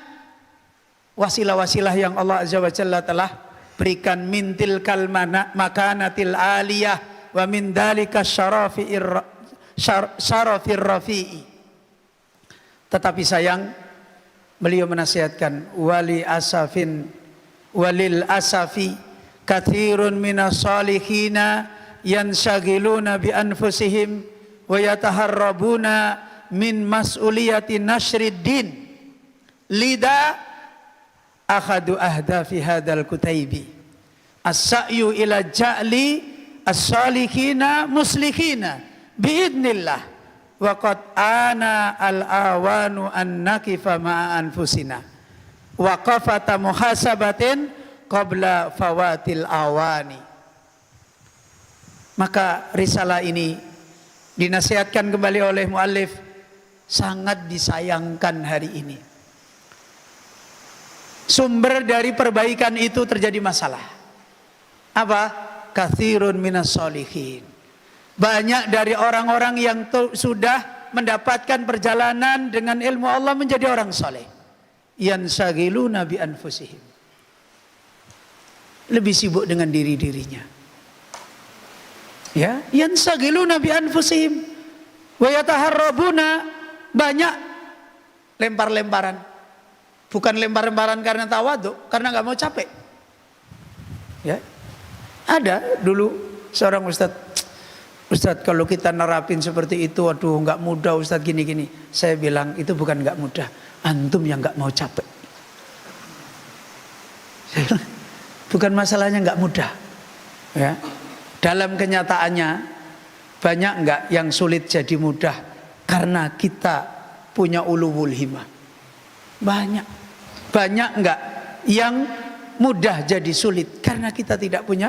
wasilah-wasilah yang Allah Azza wa Jalla telah berikan, mintil kalmana makanatil aliyah wa min dalika syarafir rafi'i. Tetapi sayang, beliau menasihatkan walil asafi kathirun minas salihina yanshagiluna bi anfusihim wa yataharrabuna min mas'uliyati nashrid din lida akhadu ahdafi hadal kutaibi as-sa'yu ila ja'li as-salihina muslihina biidnillah wa qad ana al-awanu an nakifa ma'a anfusina wa qafata muhasabatin qabla fawatil awani. Maka risalah ini dinasihatkan kembali oleh muallif, sangat disayangkan hari ini. Sumber dari perbaikan itu terjadi masalah. Apa? Katsirun minas sholihin. Banyak dari orang-orang yang sudah mendapatkan perjalanan dengan ilmu Allah menjadi orang soleh. Yansagiluna bi anfusihim. Lebih sibuk dengan diri-dirinya. Ya, yansagiluna bi anfusihim wa yataharrabuna, banyak lempar-lemparan. Bukan lempar-lemparan karena tawadhu, karena nggak mau capek. Ya, ada dulu seorang Ustadz kalau kita nerapin seperti itu, aduh nggak mudah Ustadz gini-gini. Saya bilang itu bukan nggak mudah, antum yang nggak mau capek. Bukan masalahnya nggak mudah. Ya, dalam kenyataannya banyak nggak yang sulit jadi mudah karena kita punya ulul himmah. Banyak enggak yang mudah jadi sulit karena kita tidak punya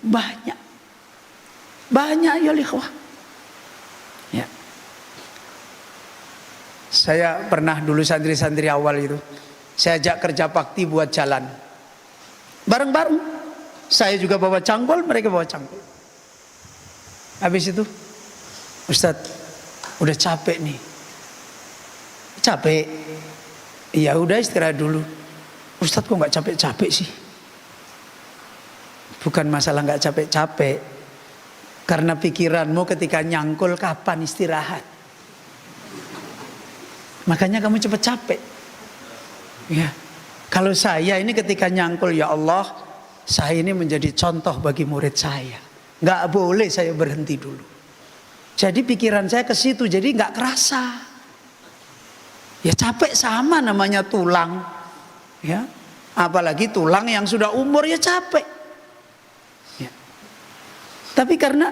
banyak ya ikhwah. Ya. Saya pernah dulu santri-santri awal itu, saya ajak kerja bakti buat jalan bareng-bareng. Saya juga bawa cangkul, mereka bawa cangkul. Habis itu, Ustadz udah capek nih. Capek. Ya udah istirahat dulu. Ustadz kok nggak capek-capek sih? Bukan masalah nggak capek-capek, karena pikiranmu ketika nyangkul kapan istirahat. Makanya kamu cepet capek. Ya. Kalau saya ini ketika nyangkul, ya Allah, saya ini menjadi contoh bagi murid saya. Nggak boleh saya berhenti dulu. Jadi pikiran saya ke situ, jadi nggak kerasa. Ya capek sama namanya tulang, ya apalagi tulang yang sudah umur ya capek. Ya. Tapi karena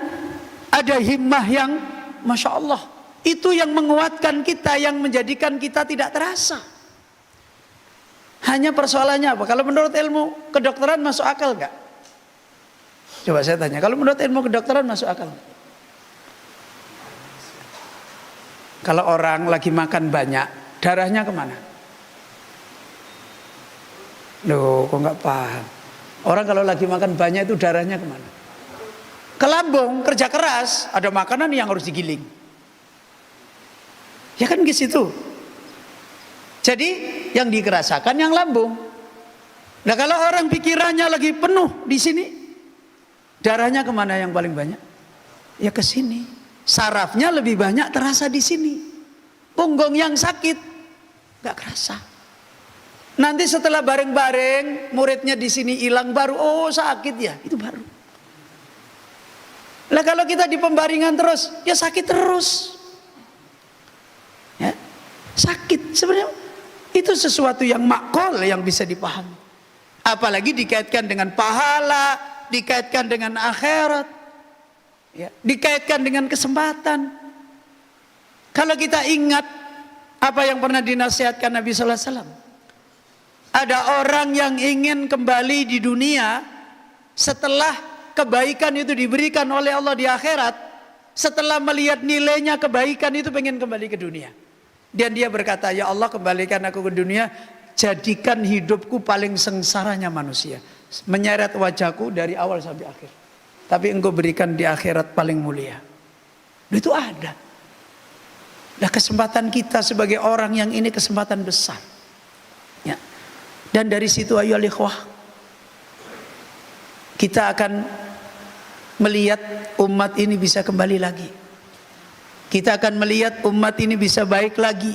ada himmah yang masya Allah, itu yang menguatkan kita, yang menjadikan kita tidak terasa. Hanya persoalannya apa? Kalau menurut ilmu kedokteran masuk akal nggak? Coba saya tanya, kalau menurut ilmu kedokteran masuk akal? Kalau orang lagi makan banyak, darahnya kemana? Loh, kok nggak paham? Orang kalau lagi makan banyak itu darahnya kemana? Ke lambung, kerja keras, ada makanan yang harus digiling. Ya kan ke situ. Jadi yang dikerasakan yang lambung. Nah kalau orang pikirannya lagi penuh di sini, darahnya kemana yang paling banyak? Ya ke sini. Sarafnya lebih banyak terasa di sini. Punggung yang sakit nggak kerasa. Nanti setelah bareng-bareng muridnya di sini hilang baru oh sakit ya, itu baru. Lah kalau kita di pembaringan terus ya sakit terus. Ya. Sakit sebenarnya itu sesuatu yang makul, yang bisa dipahami. Apalagi dikaitkan dengan pahala, dikaitkan dengan akhirat, ya, dikaitkan dengan kesempatan. Kalau kita ingat apa yang pernah dinasihatkan Nabi Sallallahu Alaihi Wasallam, ada orang yang ingin kembali di dunia setelah kebaikan itu diberikan oleh Allah di akhirat. Setelah melihat nilainya kebaikan itu pengen kembali ke dunia. Dan dia berkata, ya Allah, kembalikan aku ke dunia, jadikan hidupku paling sengsaranya manusia, menyeret wajahku dari awal sampai akhir, tapi engkau berikan di akhirat paling mulia. Itu ada. Nah, kesempatan kita sebagai orang yang ini kesempatan besar, ya. Dan dari situ ayo ikhwah, kita akan melihat umat ini bisa kembali lagi. Kita akan melihat umat ini bisa baik lagi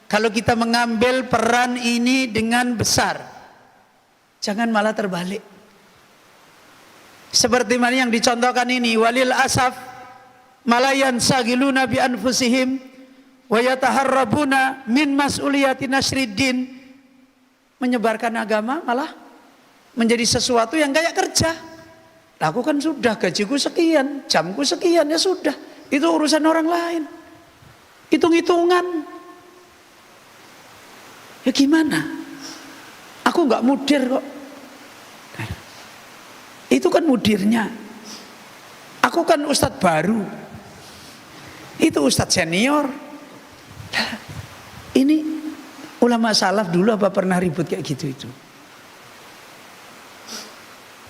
kalau kita mengambil peran ini dengan besar. Jangan malah terbalik. Seperti mana yang dicontohkan ini, walil asaf malayan sagiluna bi anfusihim wa yataharrabuna min mas'uliyati nasriddin. Menyebarkan agama malah menjadi sesuatu yang kayak kerja. Aku kan sudah gajiku sekian, jamku sekian, ya sudah. Itu urusan orang lain. Hitung-hitungan. Ya gimana? Aku nggak mudir kok. Itu kan mudirnya. Aku kan ustadz baru. Itu ustadz senior. Ini ulama salaf dulu apa pernah ribut kayak gitu itu?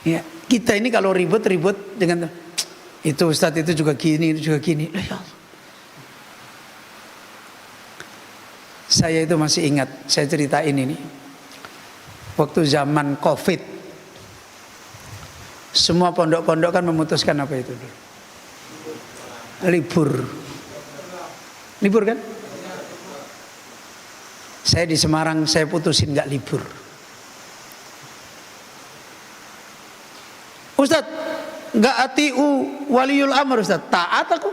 Ya, kita ini kalau ribut-ribut dengan itu ustadz itu juga gini, itu juga gini. Ya, saya itu masih ingat, saya ceritain ini. Waktu zaman Covid, semua pondok-pondok kan memutuskan apa itu? Libur. Libur kan? Saya di Semarang, saya putusin nggak libur. Ustadz, nggak atiu waliul amr Ustadz. Taat aku.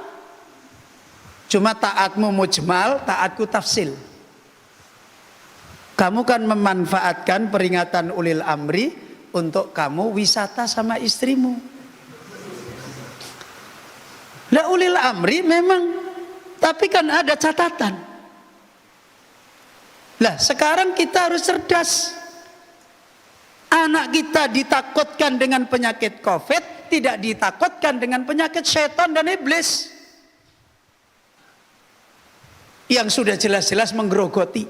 Cuma taatmu mujmal, taatku tafsil. Kamu kan memanfaatkan peringatan ulil amri untuk kamu wisata sama istrimu. Lah ulil amri memang, tapi kan ada catatan. Lah sekarang kita harus cerdas. Anak kita ditakutkan dengan penyakit Covid, tidak ditakutkan dengan penyakit setan dan iblis yang sudah jelas-jelas menggerogoti.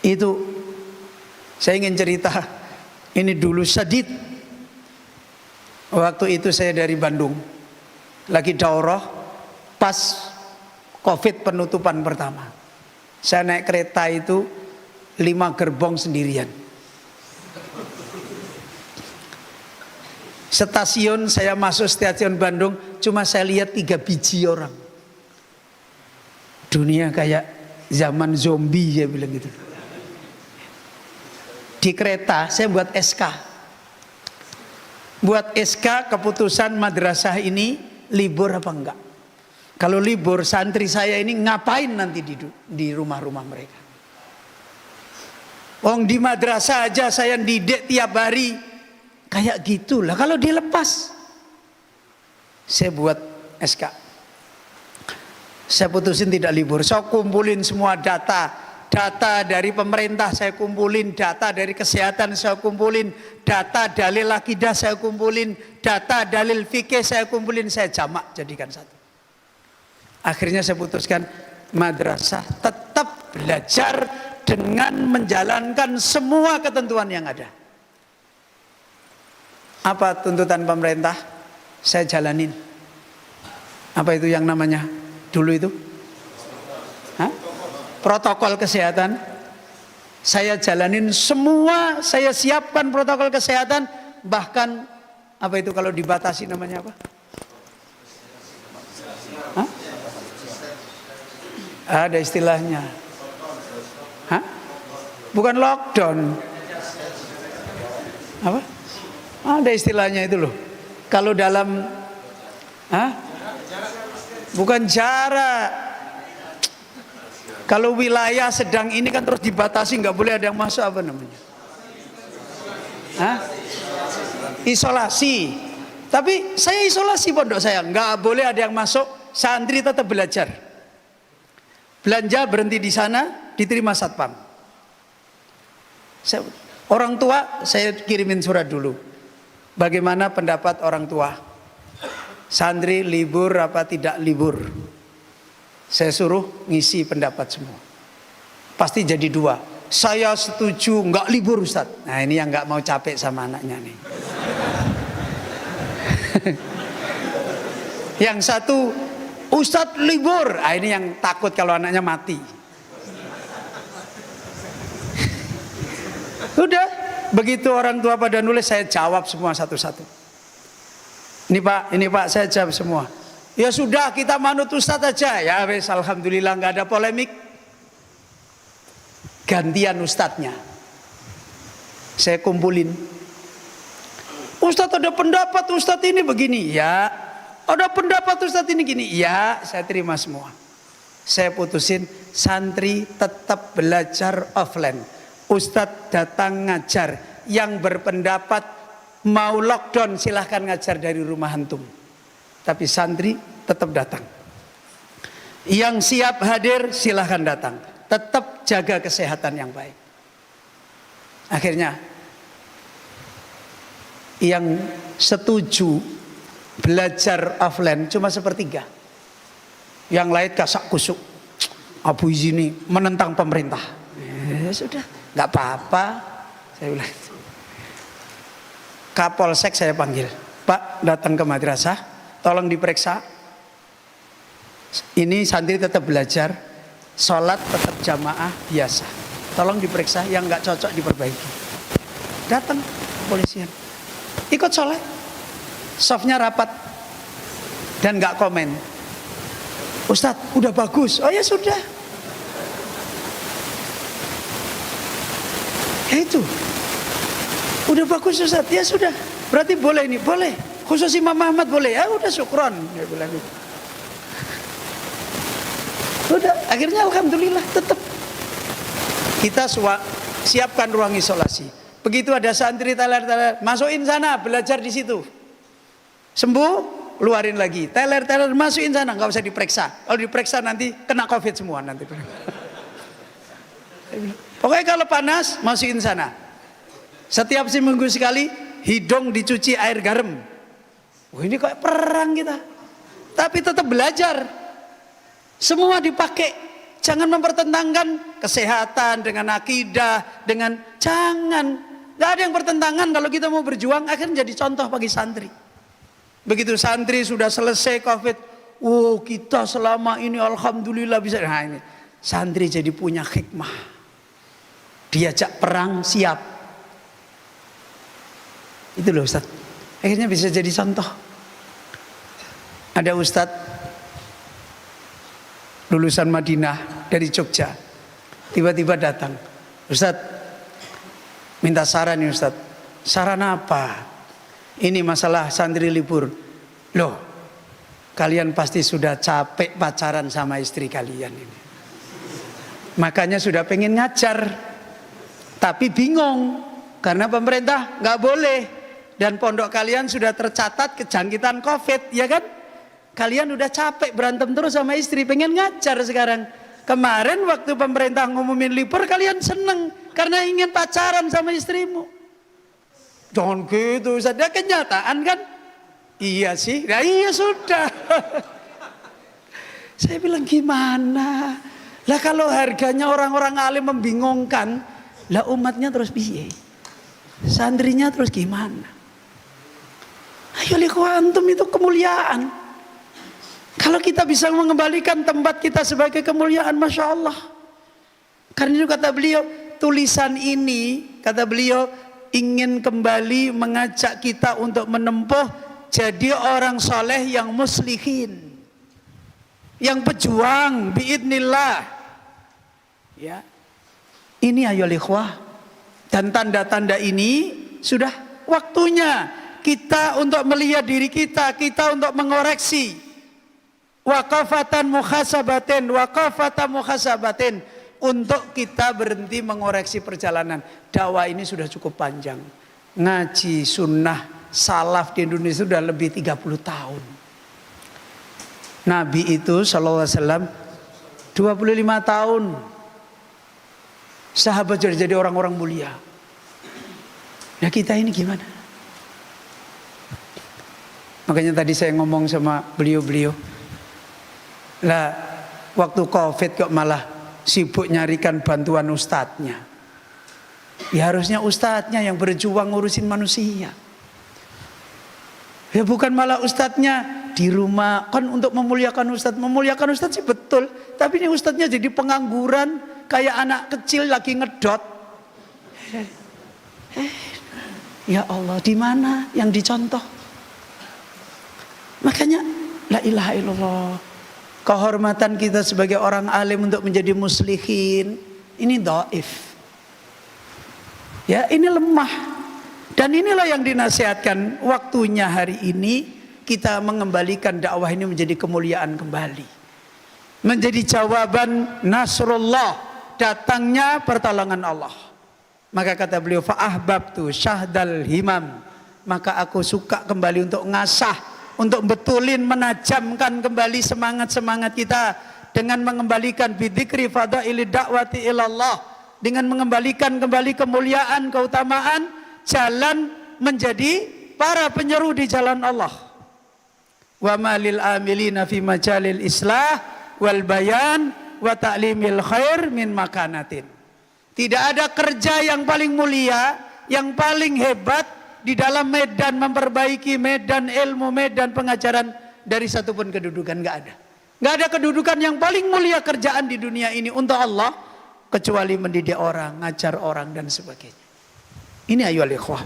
Itu saya ingin cerita ini dulu sadid. Waktu itu saya dari Bandung lagi daurah pas Covid penutupan pertama. Saya naik kereta itu 5 gerbong sendirian. Stasiun saya masuk stasiun Bandung, cuma saya lihat 3 biji orang. Dunia kayak zaman zombie, saya bilang gitu. Di kereta saya buat SK. Buat SK keputusan madrasah ini libur apa enggak. Kalau libur, santri saya ini ngapain nanti di rumah-rumah mereka. Wong di madrasah aja saya didik tiap hari. Kayak gitulah. Kalau dilepas, saya buat SK. Saya putusin tidak libur. Saya kumpulin semua data dari pemerintah saya kumpulin, data dari kesehatan saya kumpulin, data dalil akidah saya kumpulin, data dalil fikih saya kumpulin, saya jamak jadikan satu. Akhirnya saya putuskan madrasah tetap belajar dengan menjalankan semua ketentuan yang ada. Apa tuntutan pemerintah? Saya jalanin. Apa itu yang namanya dulu itu? Hah? Protokol kesehatan. Saya jalanin semua, saya siapkan protokol kesehatan. Bahkan apa itu kalau dibatasi namanya apa? Hah? Ada istilahnya. Hah? Bukan lockdown. Apa? Ada istilahnya itu loh. Kalau dalam bukan jarak. Kalau wilayah sedang ini kan terus dibatasi, nggak boleh ada yang masuk, apa namanya? Hah? Isolasi. Tapi saya isolasi pondok saya, nggak boleh ada yang masuk. Santri tetap belajar. Belanja berhenti di sana, diterima satpam. Orang tua saya kirimin surat dulu. Bagaimana pendapat orang tua? Santri libur apa tidak libur? Saya suruh ngisi pendapat semua. Pasti jadi dua. Saya setuju nggak libur Ustaz. Nah ini yang nggak mau capek sama anaknya nih. Yang satu Ustaz libur. Nah ini yang takut kalau anaknya mati. Udah, begitu orang tua pada nulis saya jawab semua satu-satu. Ini Pak saya jawab semua. Ya sudah kita manut Ustaz aja. Ya wes alhamdulillah nggak ada polemik. Gantian Ustadznya. Saya kumpulin. Ustadz ada pendapat Ustadz ini begini. Ya. Ada pendapat Ustadz ini gini. Ya saya terima semua. Saya putusin santri tetap belajar offline. Ustadz datang ngajar. Yang berpendapat mau lockdown silahkan ngajar dari rumah antum. Tapi santri tetap datang. Yang siap hadir silahkan datang. Tetap jaga kesehatan yang baik. Akhirnya yang setuju belajar offline cuma sepertiga. Yang lain kasak kusuk. Abu izini menentang pemerintah. Ya sudah, nggak apa-apa. Saya bilang. Kapolsek saya panggil. Pak datang ke madrasah, tolong diperiksa. Ini santri tetap belajar, sholat tetap jamaah biasa. Tolong diperiksa, yang nggak cocok diperbaiki. Datang kepolisian, ikut sholat, softnya rapat dan nggak komen. Ustadz, udah bagus. Oh ya sudah. Ya itu. Udah bagus Ustadz, ya sudah. Berarti boleh ini, boleh. Khusus Imam Ahmad boleh. Ya udah syukron. Dia bilang gitu. Udah, akhirnya alhamdulillah tetap. Kita siapkan ruang isolasi. Begitu ada santri teler-teler, masukin sana, belajar di situ. Sembuh, luarin lagi. Teler-teler, masukin sana, nggak usah diperiksa. Kalau diperiksa nanti kena COVID semua nanti. Pokoknya kalau panas, masukin sana. Setiap seminggu sekali, hidung dicuci air garam. Wah ini kayak perang kita. Tapi tetap belajar. Semua dipakai. Jangan mempertentangkan kesehatan dengan akidah, dengan jangan. Gak ada yang bertentangan kalau kita mau berjuang, akhirnya jadi contoh bagi santri. Begitu santri sudah selesai COVID, oh kita selama ini alhamdulillah bisa. Nah ini santri jadi punya hikmah. Diajak perang siap. Itu loh Ustadz. Akhirnya bisa jadi contoh. Ada Ustadz lulusan Madinah dari Jogja. Tiba-tiba datang. Ustadz, minta saran nih Ustadz. Saran apa? Ini masalah santri libur. Loh, kalian pasti sudah capek pacaran sama istri kalian ini. Makanya sudah pengen ngajar. Tapi bingung. Karena pemerintah nggak boleh. Dan pondok kalian sudah tercatat kejangkitan COVID, ya kan? Kalian udah capek berantem terus sama istri, pengen ngajar sekarang. Kemarin waktu pemerintah ngumumin libur, kalian seneng karena ingin pacaran sama istrimu. Jangan gitu, ada kenyataan kan? Iya sih, nah iya sudah. Saya bilang gimana? Lah kalau harganya orang-orang alim membingungkan, lah umatnya terus piye? Santrinya terus gimana? Ayo antum itu kemuliaan. Kalau kita bisa mengembalikan tempat kita sebagai kemuliaan, Masya Allah. Karena itu kata beliau, tulisan ini, kata beliau, ingin kembali mengajak kita untuk menempuh jadi orang soleh yang muslihin, yang pejuang biidnillah. Ya, ini ayo ikhwah. Dan tanda-tanda ini sudah waktunya kita untuk melihat diri kita, kita untuk mengoreksi. waqafata muhasabatin, untuk kita berhenti mengoreksi perjalanan. Dakwah ini sudah cukup panjang. Ngaji sunnah salaf di Indonesia sudah lebih 30 tahun. Nabi itu sallallahu alaihi wasallam 25 tahun. Sahabat jadi orang-orang mulia. Nah kita ini gimana? Makanya tadi saya ngomong sama beliau-beliau. Lah waktu Covid kok malah sibuk nyarikan bantuan ustadznya. Ya harusnya ustadznya yang berjuang ngurusin manusia. Ya bukan malah ustadznya di rumah. Kan untuk memuliakan ustadz. Memuliakan ustadz sih betul. Tapi ini ustadznya jadi pengangguran. Kayak anak kecil lagi ngedot. Ya Allah, di mana yang dicontoh? Makanya la ilaha illallah. Kehormatan kita sebagai orang alim untuk menjadi muslihin ini dhaif. Ya, ini lemah. Dan inilah yang dinasihatkan, waktunya hari ini kita mengembalikan dakwah ini menjadi kemuliaan kembali. Menjadi jawaban nasrullah, datangnya pertolongan Allah. Maka kata beliau, fa ahbabtu syahdal himam, maka aku suka kembali untuk ngasah, untuk betulin, menajamkan kembali semangat-semangat kita dengan mengembalikan bidzikri fadaili da'wati ilallah, dengan mengembalikan kembali kemuliaan, keutamaan jalan menjadi para penyeru di jalan Allah. Wa malil amilina fi majalil islah wal bayan wa ta'limil khair min makanatin. Tidak ada kerja yang paling mulia, yang paling hebat di dalam medan memperbaiki medan ilmu, medan pengajaran dari satupun kedudukan. Nggak ada. Nggak ada kedudukan yang paling mulia kerjaan di dunia ini untuk Allah kecuali mendidik orang, ngajar orang dan sebagainya. Ini ayyuhal ikhwah.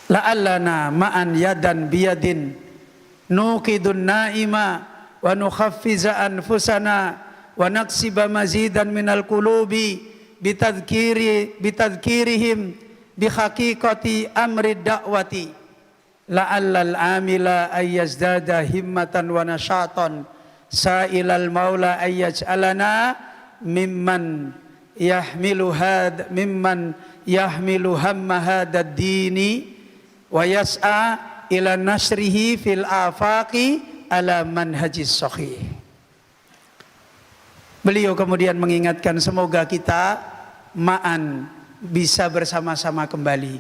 La'allana ma'an yadan biyadin nuqidun na'ima wa nukhaffiza anfusana wa naqsiba mazidan minal qulubi bitadhkirihim bihaqiqati amri da'wati la'allal amila ayyazdada himmatan wa nasyatan sa'ilal maula ayyaj'alana mimman yahmilu hamma hadad dini wa yas'a ila nasrihi fil afaqi ala manhajis sahih. Beliau kemudian mengingatkan, semoga kita ma'an bisa bersama-sama kembali,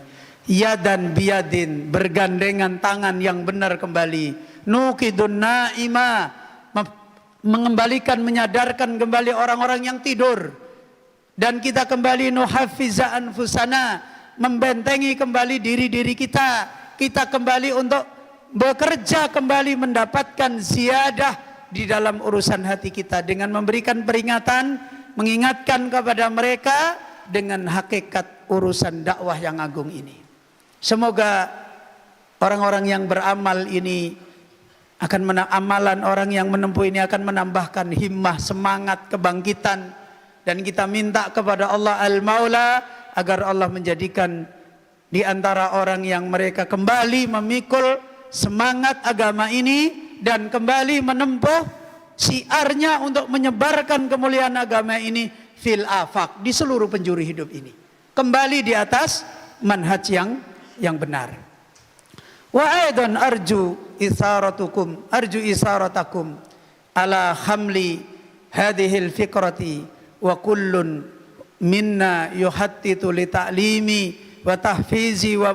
yadan biyadin, bergandengan tangan yang benar kembali, nuqidun na'ima, mengembalikan, menyadarkan kembali orang-orang yang tidur, dan kita kembali nuhaffiza anfusana, membentengi kembali diri-diri kita kembali untuk bekerja kembali, mendapatkan ziyadah di dalam urusan hati kita dengan memberikan peringatan, mengingatkan kepada mereka dengan hakikat urusan dakwah yang agung ini. Semoga orang-orang yang beramal ini amalan orang yang menempuh ini akan menambahkan himmah, semangat, kebangkitan, dan kita minta kepada Allah Al-Maula agar Allah menjadikan di antara orang yang mereka kembali memikul semangat agama ini dan kembali menempuh syiarnya untuk menyebarkan kemuliaan agama ini fil afaq, di seluruh penjuru hidup ini, kembali di atas manhaj yang benar. Wa aidan arju isaratakum ala hamli hadhil fikrati wa kullun minna yuhattitu li ta'limi wa tahfizi wa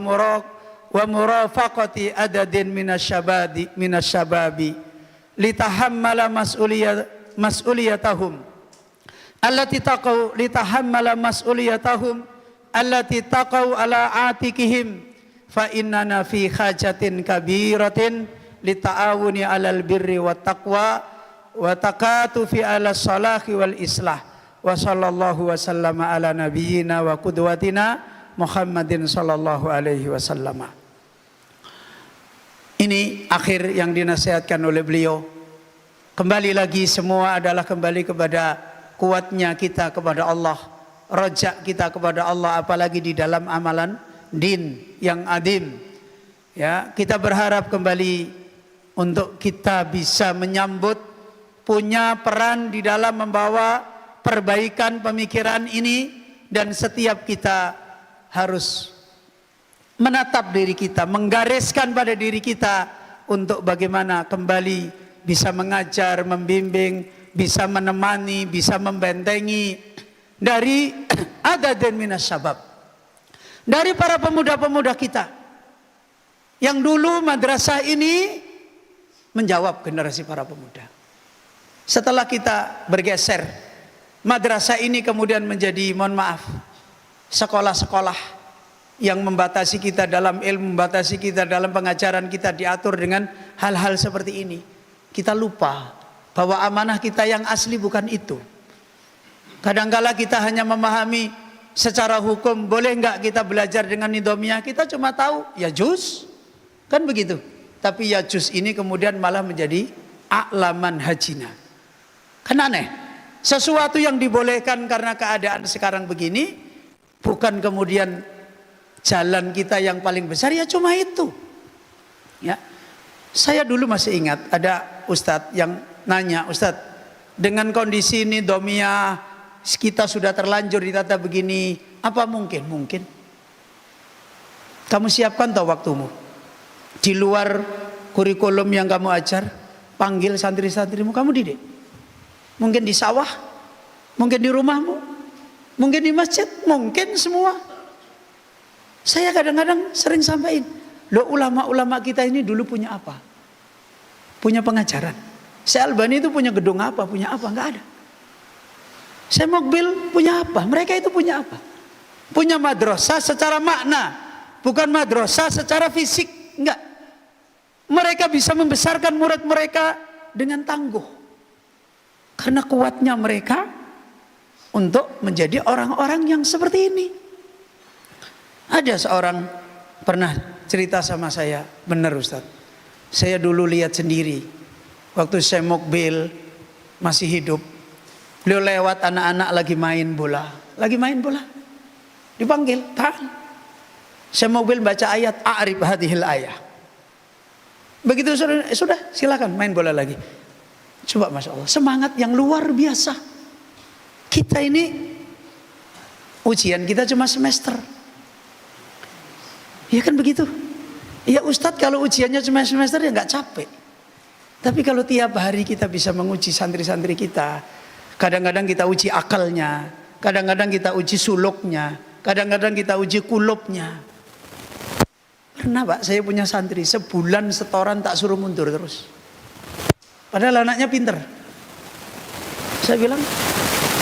murafaqati adadin minasyababi litahammala mas'uliyatahum allati taqaw ala atikihim fa innana fi hajatin kabiratin lita'awuni alal birri wat taqwa wa takatufi ala salahi wal islah wa sallallahu wa sallama ala nabiyyina wa qudwatina Muhammadin sallallahu alaihi wasallam. Ini akhir yang dinasihatkan oleh beliau. Kembali lagi semua adalah kembali kepada kuatnya kita kepada Allah, rojak kita kepada Allah, apalagi di dalam amalan din yang adim. Ya, kita berharap kembali untuk kita bisa menyambut, punya peran di dalam membawa perbaikan pemikiran ini, dan setiap kita harus menatap diri kita, menggariskan pada diri kita untuk bagaimana kembali bisa mengajar, membimbing, bisa menemani, bisa membentengi dari adadin minas syabab, dari para pemuda-pemuda kita yang dulu madrasah ini menjawab generasi para pemuda. Setelah kita bergeser, madrasah ini kemudian menjadi, mohon maaf, sekolah-sekolah yang membatasi kita dalam ilmu, membatasi kita dalam pengajaran kita, diatur dengan hal-hal seperti ini. Kita lupa bahwa amanah kita yang asli bukan itu. Kadangkala kita hanya memahami secara hukum, boleh enggak kita belajar dengan nidomiyah, kita cuma tahu ya juz, kan begitu. Tapi ya juz ini kemudian malah menjadi a'laman hajina. Kan aneh. Sesuatu yang dibolehkan karena keadaan sekarang begini, bukan kemudian jalan kita yang paling besar, ya cuma itu. Ya, saya dulu masih ingat ada ustadz yang nanya, "Ustadz, dengan kondisi ini domiyah kita sudah terlanjur ditata begini, apa mungkin?" Mungkin. Kamu siapkan toh waktumu di luar kurikulum yang kamu ajar, panggil santri-santrimu, kamu didik. Mungkin di sawah, mungkin di rumahmu, mungkin di masjid, mungkin semua. Saya kadang-kadang sering sampaikan, loh, ulama-ulama kita ini dulu punya apa? Punya pengajaran. Syekh Albani itu punya gedung apa? Punya apa? Enggak ada. Syekh Mukbil punya apa? Mereka itu punya apa? Punya madrasah secara makna, bukan madrasah secara fisik. Enggak. Mereka bisa membesarkan murid mereka dengan tangguh. Karena kuatnya mereka untuk menjadi orang-orang yang seperti ini. Ada seorang pernah cerita sama saya, benar Ustaz, saya dulu lihat sendiri waktu Syekh Mukbil masih hidup, beliau lewat anak-anak lagi main bola, dipanggil, "Ta'al." Syekh Mukbil baca ayat, "A'rif hadhil ayah." Begitu sudah silakan main bola lagi. Coba, Masya Allah, semangat yang luar biasa. Kita ini ujian kita cuma semester. Ya kan begitu. Ya Ustadz, kalau ujiannya cuma semester ya nggak capek. Tapi kalau tiap hari kita bisa menguji santri-santri kita, kadang-kadang kita uji akalnya, kadang-kadang kita uji suluknya, kadang-kadang kita uji kulubnya. Pernah Pak, saya punya santri sebulan setoran tak suruh mundur terus. Padahal anaknya pinter. Saya bilang,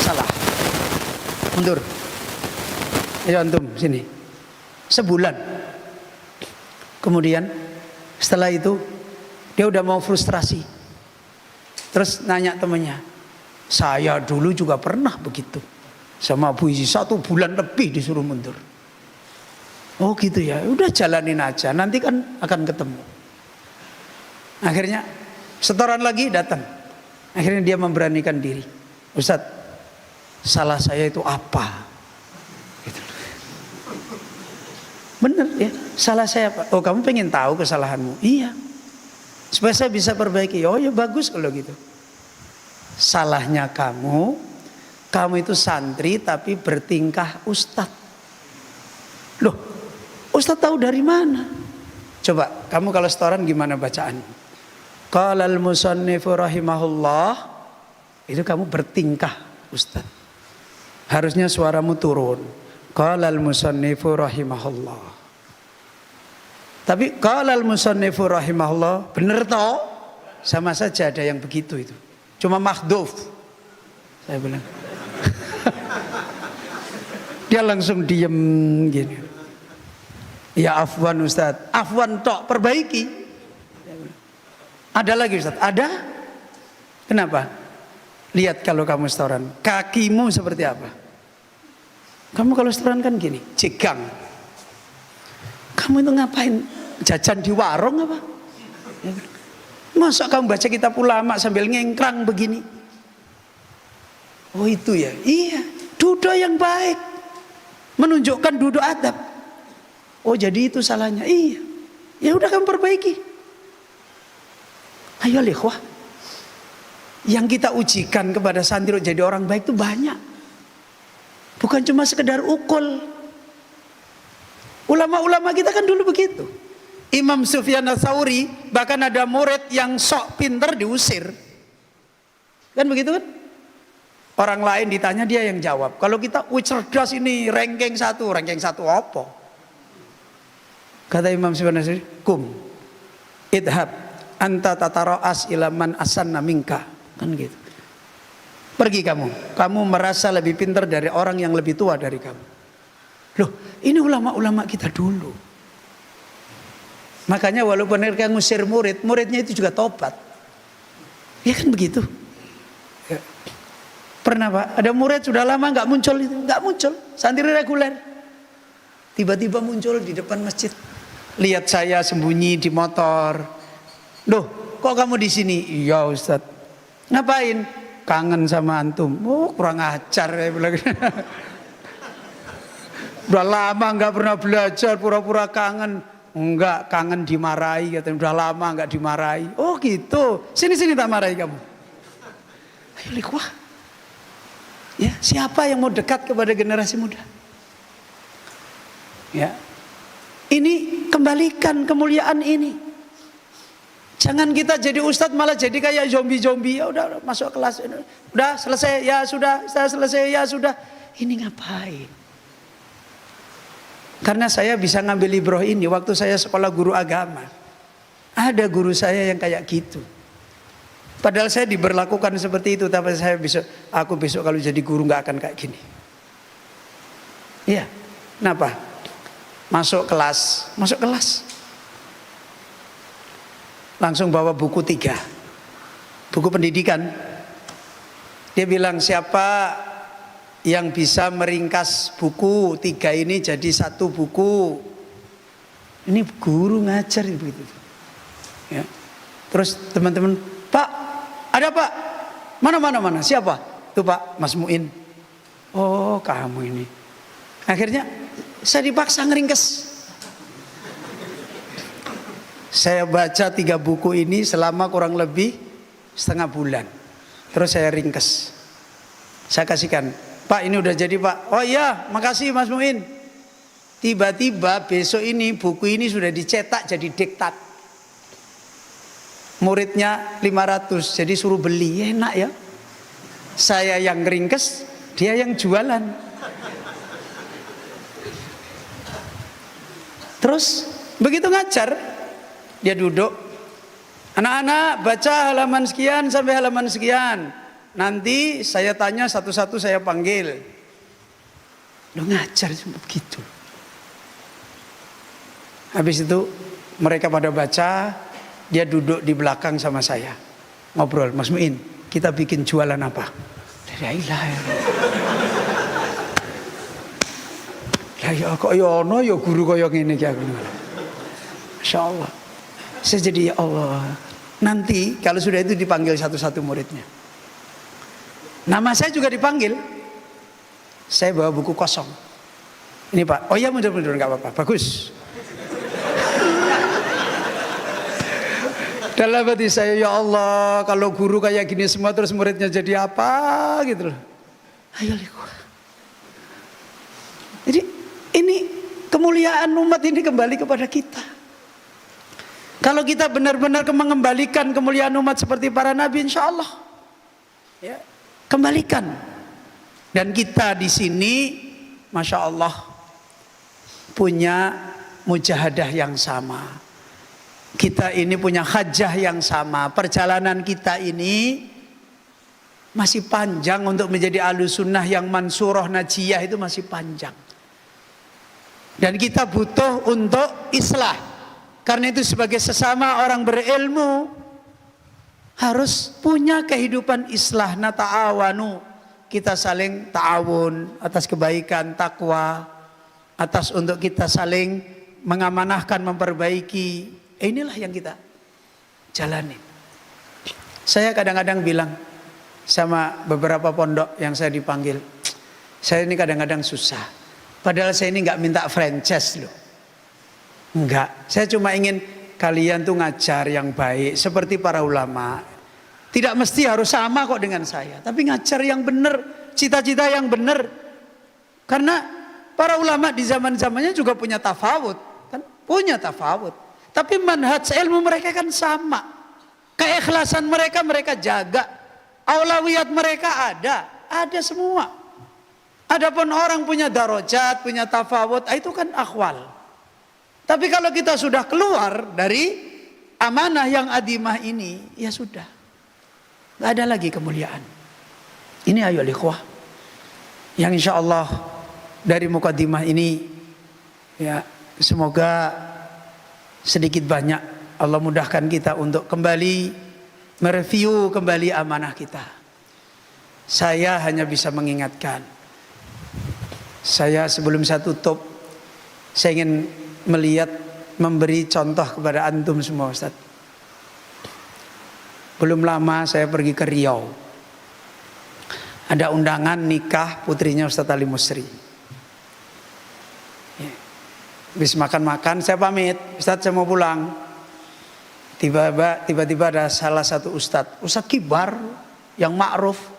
salah, mundur. Ayo antum sini. Sebulan. Kemudian setelah itu dia udah mau frustrasi. Terus nanya temannya, "Saya dulu juga pernah begitu. Sama Bu Isi 1 bulan lebih disuruh mundur." "Oh gitu ya, udah jalanin aja, nanti kan akan ketemu." Akhirnya setoran lagi datang. Akhirnya dia memberanikan diri, "Ustadz, salah saya itu apa?" Gitu. Bener ya, salah saya apa? "Oh kamu pengen tahu kesalahanmu?" "Iya, supaya saya bisa perbaiki." "Oh ya bagus kalau gitu." "Salahnya kamu itu santri tapi bertingkah ustadz." "Loh, ustadz tahu dari mana?" "Coba kamu kalau setoran gimana bacaan?" "Qala al-musannifu rahimahullah." Itu kamu bertingkah ustadz, harusnya suaramu turun. "Qala al-musannifu rahimahullah." Tapi qala al-musannifu rahimahullah bener toh? Sama saja, ada yang begitu itu. Cuma makhduf. Saya bilang. Dia langsung diem gini. "Ya afwan Ustadz." "Afwan tok, perbaiki." "Ada lagi Ustadz?" "Ada." "Kenapa?" "Lihat kalau kamu setoran, kakimu seperti apa. Kamu kalau setoran kan gini, jegang. Kamu itu ngapain? Jajan di warung apa? Masa kamu baca kitab ulama sambil ngengkrang begini?" "Oh itu ya." "Iya, duduk yang baik, menunjukkan duduk adab." "Oh jadi itu salahnya." "Iya." "Ya udah kamu perbaiki." Ayo ikhwah. Yang kita ujikan kepada santri jadi orang baik itu banyak. Bukan cuma sekedar ukul. Ulama-ulama kita kan dulu begitu. Imam Sufyan Ats-Tsauri bahkan ada murid yang sok pinter diusir. Kan begitu kan? Orang lain ditanya dia yang jawab. Kalau kita cerdas ini ranking satu apa? Kata Imam Sufyan Ats-Tsauri, kum idhab anta tatara'as ila man asanna minka. Kan gitu. Pergi kamu merasa lebih pintar dari orang yang lebih tua dari kamu. Loh, ini ulama-ulama kita dulu. Makanya walaupun mereka ngusir muridnya itu juga tobat. Ya kan begitu. Ya. Pernah Pak, ada murid sudah lama nggak muncul itu, nggak muncul, santri reguler. Tiba-tiba muncul di depan masjid. Lihat saya sembunyi di motor. Loh, kok kamu di sini? Iya Ustadz. Ngapain? Kangen sama antum. Oh, kurang ajar ya bilang. Udah lama nggak pernah belajar, pura-pura kangen. Enggak, kangen dimarahi katanya. Udah lama nggak dimarahi. Oh gitu. Sini tak marahi kamu. Ayo likwah. Ya, siapa yang mau dekat kepada generasi muda? Ya. Ini kembalikan kemuliaan ini. Jangan kita jadi ustadz malah jadi kayak zombie. Ya udah masuk kelas. Udah selesai ya sudah, saya selesai ya sudah. Ini ngapain? Karena saya bisa ngambil ibroh ini waktu saya sekolah guru agama. Ada guru saya yang kayak gitu. Padahal saya diberlakukan seperti itu, tapi aku besok kalau jadi guru nggak akan kayak gini. Iya. Kenapa? Masuk kelas. Langsung bawa buku 3, buku pendidikan. Dia bilang siapa yang bisa meringkas buku 3 ini jadi satu buku. Ini guru ngajar begitu. Ya. Terus teman-teman, Pak, ada Pak? Mana? Siapa? Itu Pak Mas Muin. Oh kamu ini. Akhirnya saya dipaksa ngeringkes. Saya baca 3 buku ini selama kurang lebih setengah bulan. Terus saya ringkes. Saya kasihkan, Pak ini udah jadi Pak. Oh iya, makasih Mas Muin. Tiba-tiba besok ini buku ini sudah dicetak jadi diktat. Muridnya 500, jadi suruh beli. Enak ya. Saya yang ringkes, dia yang jualan. Terus begitu ngajar, dia duduk, anak-anak baca halaman sekian sampai halaman sekian. Nanti saya tanya satu-satu, saya panggil. Lo ngajar cuma begitu. Habis itu mereka pada baca, dia duduk di belakang sama saya. Ngobrol, Mas Muin, kita bikin jualan apa? La ilaha illallah. Ya kok ya ono ya guru kaya ngene iki aku. Masyaallah. Saya jadi ya Allah. Nanti kalau sudah itu dipanggil satu-satu muridnya. Nama saya juga dipanggil. Saya bawa buku kosong. Ini Pak. Oh iya mundur nggak apa-apa. Bagus. Dalam hati saya ya Allah, kalau guru kayak gini semua terus muridnya jadi apa gitu loh. Ayo lihat. Jadi ini kemuliaan umat ini kembali kepada kita. Kalau kita benar-benar mengembalikan kemuliaan umat seperti para nabi, insya Allah, ya, kembalikan. Dan kita di sini, masya Allah, punya mujahadah yang sama. Kita ini punya hajah yang sama. Perjalanan kita ini masih panjang untuk menjadi ahlussunnah yang mansurah najiyah, itu masih panjang. Dan kita butuh untuk islah. Karena itu sebagai sesama orang berilmu harus punya kehidupan islah, nata'awanu. Kita saling ta'awun atas kebaikan, takwa, atas untuk kita saling mengamanahkan, memperbaiki. Inilah yang kita jalani. Saya kadang-kadang bilang sama beberapa pondok yang saya dipanggil, saya ini kadang-kadang susah. Padahal saya ini nggak minta franchise loh. Enggak, saya cuma ingin kalian tuh ngajar yang baik seperti para ulama. Tidak mesti harus sama kok dengan saya, tapi ngajar yang benar, cita-cita yang benar. Karena para ulama di zaman-zamannya juga punya tafawut, kan? Punya tafawut. Tapi manhaj ilmu mereka kan sama. Keikhlasan mereka jaga. Aulawiyat mereka ada semua. Adapun orang punya darajat, punya tafawut, itu kan akhwal. Tapi kalau kita sudah keluar dari amanah yang adimah ini, ya sudah. Gak ada lagi kemuliaan. Ini ayo ikhwah, yang insya Allah dari mukadimah ini, ya semoga sedikit banyak Allah mudahkan kita untuk kembali mereview kembali amanah kita. Saya hanya bisa mengingatkan. Saya sebelum saya tutup, saya ingin memberi contoh kepada antum semua, Ustaz. Belum lama saya pergi ke Riau. Ada undangan nikah putrinya Ustaz Ali Musri. Habis makan-makan saya pamit, Ustaz saya mau pulang. Tiba-tiba ada salah satu Ustaz kibar yang ma'ruf.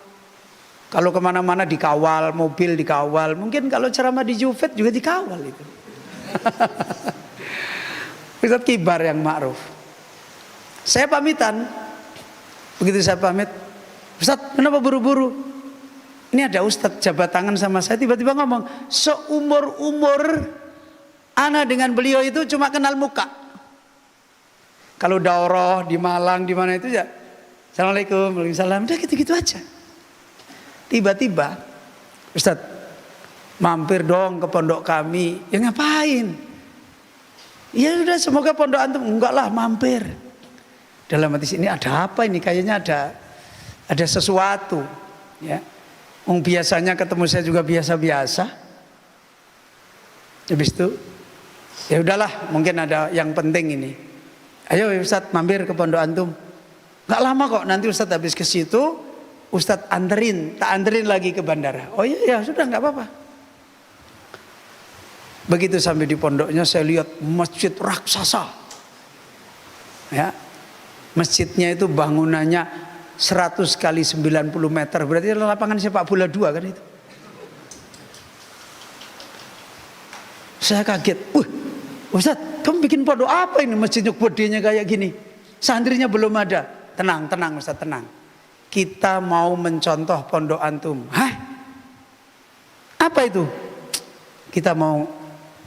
Kalau kemana-mana dikawal, mobil dikawal. Mungkin kalau ceramah di Jufet juga dikawal itu. Ustaz kibar yang ma'ruf. Saya pamitan. Begitu saya pamit, Ustaz kenapa buru-buru? Ini ada Ustaz jabat tangan sama saya, tiba-tiba ngomong, seumur-umur ana dengan beliau itu cuma kenal muka. Kalau daurah di Malang di mana itu ya, Assalamualaikum, waalaikumsalam, udah gitu-gitu aja. Tiba-tiba, Ustaz mampir dong ke pondok kami. Ya ngapain? Ya udah semoga pondok antum. Enggak lah, mampir. Dalam hati ini ada apa ini? Kayaknya ada sesuatu, ya. Biasanya ketemu saya juga biasa-biasa. Habis itu, ya udahlah, mungkin ada yang penting ini. Ayo Ustaz mampir ke pondok antum. Gak lama kok, nanti Ustaz habis ke situ, Ustaz tak anterin lagi ke bandara. Oh iya, sudah nggak apa-apa. Begitu sampai di pondoknya, saya lihat masjid raksasa. Ya. Masjidnya itu bangunannya 100 kali 90 meter. Berarti lapangan sepak bola 2 kan itu. Saya kaget. Ustaz, kamu bikin pondok apa ini? Masjidnya gedenya kayak gini. Santrinya belum ada. Tenang Ustaz, tenang. Kita mau mencontoh pondok antum. Hah? Apa itu? Kita mau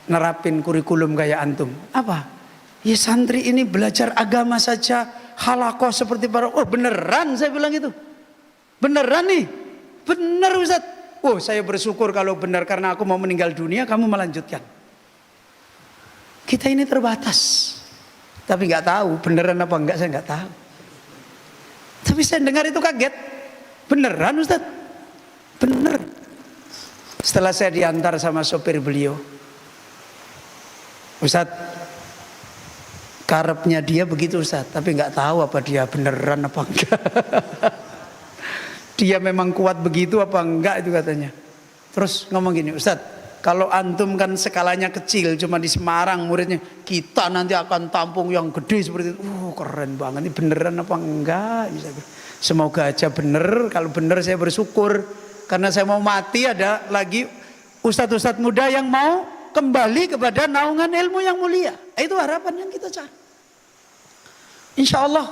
nerapin kurikulum kayak antum. Apa? Ya santri ini belajar agama saja, halakoh seperti para. Oh beneran saya bilang itu. Beneran nih. Bener Ustaz. Oh saya bersyukur kalau benar, karena aku mau meninggal dunia kamu melanjutkan. Kita ini terbatas. Tapi nggak tahu beneran apa enggak, saya nggak tahu. Tapi saya dengar itu kaget. Beneran Ustaz. Bener. Setelah saya diantar sama sopir beliau, Ustaz, karepnya dia begitu Ustaz, tapi nggak tahu apa dia beneran apa enggak. Dia memang kuat begitu apa enggak itu katanya. Terus ngomong gini, Ustaz, kalau antum kan skalanya kecil, cuma di Semarang muridnya, kita nanti akan tampung yang gede seperti itu. Keren banget, ini beneran apa enggak? Semoga aja bener. Kalau bener saya bersyukur, karena saya mau mati ada lagi ustadz-ustadz muda yang mau kembali kepada naungan ilmu yang mulia. Itu harapan yang kita cari. Insya Allah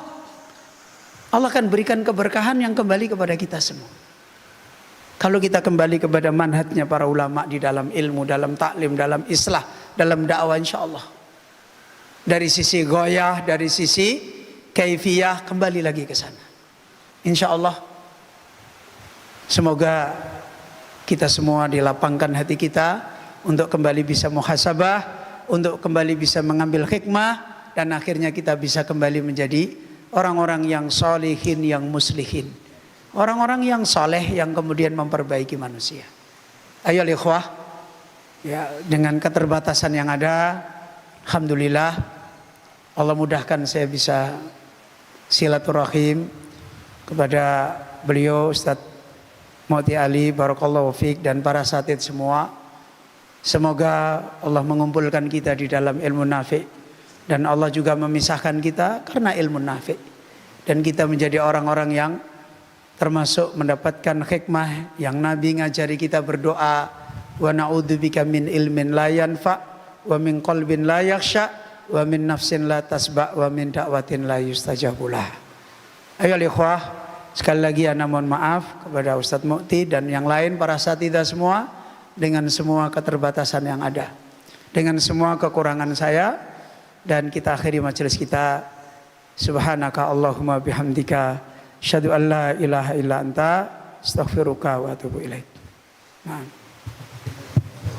Allah akan berikan keberkahan yang kembali kepada kita semua. Kalau kita kembali kepada manhajnya para ulama di dalam ilmu, dalam taklim, dalam islah, dalam dakwah, insya Allah. Dari sisi goyah, dari sisi kaifiyah, kembali lagi ke sana. Insya Allah. Semoga kita semua dilapangkan hati kita untuk kembali bisa muhasabah, untuk kembali bisa mengambil hikmah, dan akhirnya kita bisa kembali menjadi orang-orang yang solihin, yang muslihin. Orang-orang yang soleh yang kemudian memperbaiki manusia. Ayo ikhwah, ya, dengan keterbatasan yang ada, alhamdulillah Allah mudahkan saya bisa silaturahim kepada beliau Ustadz Mu'ti Ali, barakallahu fiik, dan para asatidz semua. Semoga Allah mengumpulkan kita di dalam ilmu nafi', Dan Allah juga memisahkan kita karena ilmu nafi'. Dan kita menjadi orang-orang yang termasuk mendapatkan hikmah yang Nabi ngajari kita berdoa, wa na'udzubika min ilmin la yanfa' wa min qalbin la yakhsha wa min nafsin la tasba' wa min da'watin la yustajabulah. Ayo ikhwah, sekali lagi ana mohon maaf kepada Ustadz Mukti dan yang lain para asatidzah semua dengan semua keterbatasan yang ada, dengan semua kekurangan saya, dan kita akhiri majelis kita. Subhanaka Allahumma bihamdika asyhadu an la ilaha illa anta astaghfiruka wa atubu ilaik. Nah.